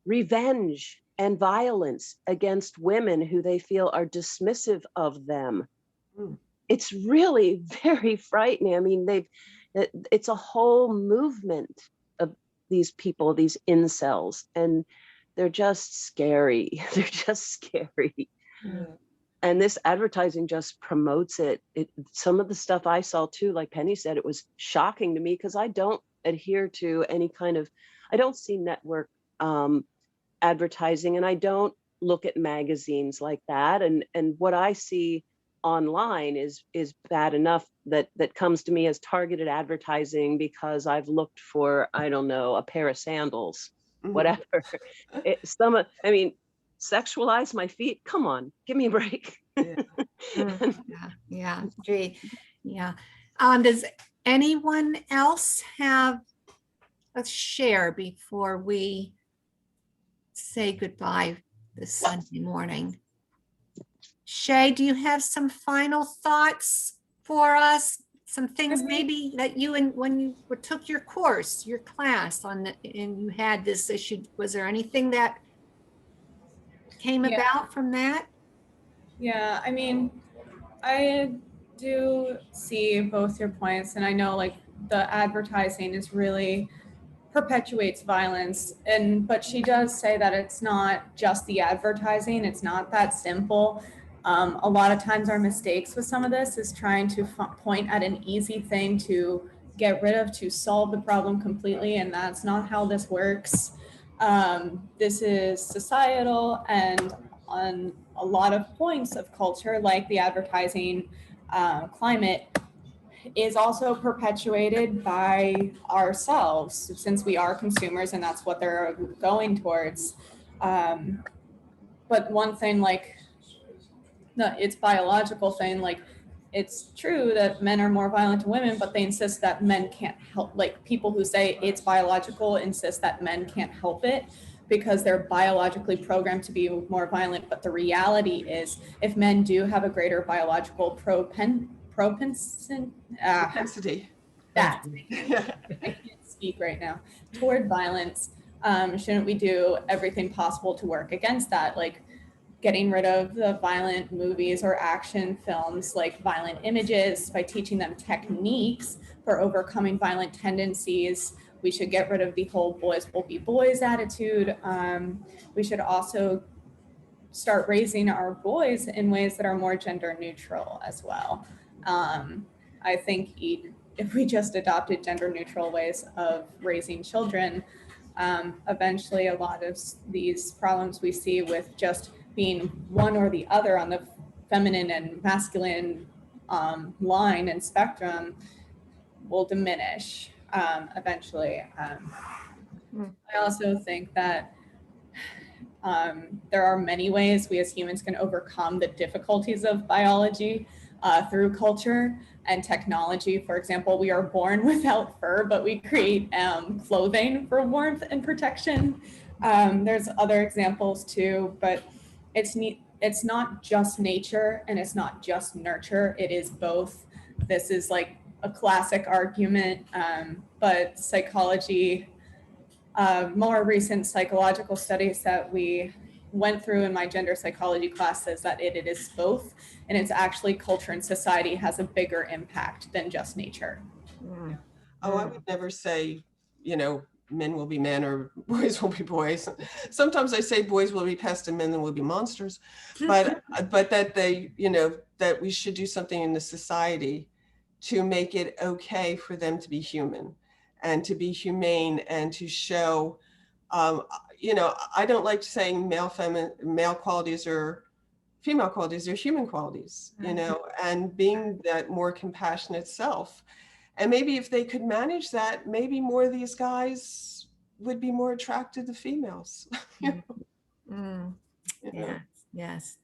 revenge and violence against women who they feel are dismissive of them. It's really very frightening. I mean, it's a whole movement of these people, these incels, and they're just scary. They're just scary. Yeah. And this advertising just promotes it. Some of the stuff I saw too, like Penny said, it was shocking to me because I don't adhere to any kind of, I don't see network advertising, and I don't look at magazines like that. And what I see online is bad enough that comes to me as targeted advertising because I've looked for, I don't know, a pair of sandals, whatever. I mean, sexualize my feet. Come on, give me a break. Yeah. Gee, yeah. Does anyone else have a share before we say goodbye this Sunday morning? Shay, do you have some final thoughts for us? Some things maybe that you, and when you took your course, your class on the, and you had this issue, was there anything that came about from that? Yeah, I mean, I do see both your points, and I know like the advertising is really perpetuates violence, but she does say that it's not just the advertising, it's not that simple. A lot of times our mistakes with some of this is trying to point at an easy thing to get rid of, to solve the problem completely, and that's not how this works. This is societal, and on a lot of points of culture, like the advertising climate, is also perpetuated by ourselves, since we are consumers and that's what they're going towards. But one thing, like it's biological thing, like it's true that men are more violent to women, but they insist that men can't help, like people who say it's biological insist that men can't help it because they're biologically programmed to be more violent. But the reality is, if men do have a greater biological propensity. That I can't speak right now. Toward violence, shouldn't we do everything possible to work against that? Like getting rid of the violent movies or action films, like violent images, by teaching them techniques for overcoming violent tendencies. We should get rid of the whole boys will be boys attitude. We should also start raising our boys in ways that are more gender neutral as well. I think if we just adopted gender neutral ways of raising children, eventually a lot of these problems we see with just being one or the other on the feminine and masculine line and spectrum will diminish eventually. I also think that there are many ways we as humans can overcome the difficulties of biology through culture and technology. For example, we are born without fur, but we create clothing for warmth and protection. There's other examples too, but it's not just nature and it's not just nurture, it is both. This is like a classic argument, but psychology, more recent psychological studies that we went through in my gender psychology class says that it is both, and it's actually culture and society has a bigger impact than just nature. Oh, I would never say, men will be men or boys will be boys. Sometimes I say boys will be pests and men will be monsters, but that they, that we should do something in the society to make it okay for them to be human and to be humane and to show, I don't like saying male qualities or female qualities, they're human qualities, and being that more compassionate self. And maybe if they could manage that, maybe more of these guys would be more attracted to females. Yes, yes,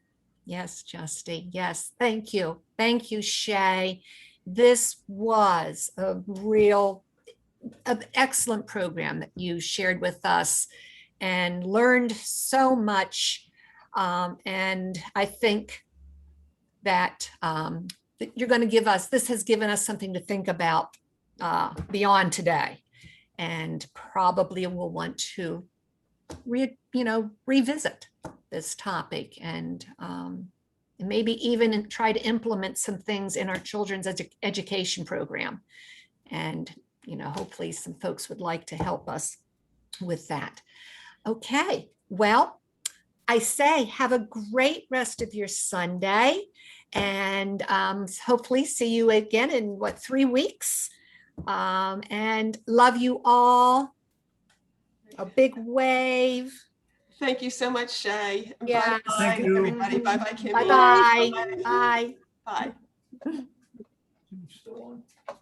yes, Justy. Yes, thank you. Thank you, Shay. This was a real, an excellent program that you shared with us and learned so much. And I think that you're going to give us, this has given us something to think about beyond today. And probably we'll want to revisit this topic and maybe even try to implement some things in our children's education program. And, hopefully some folks would like to help us with that. Okay, well, I say have a great rest of your Sunday and hopefully see you again in 3 weeks. And love you all. A big wave. Thank you so much, Shay. Yeah. Bye, Thank you. everybody. Bye-bye, Kimmy. Bye-bye. Bye. Bye. Still on?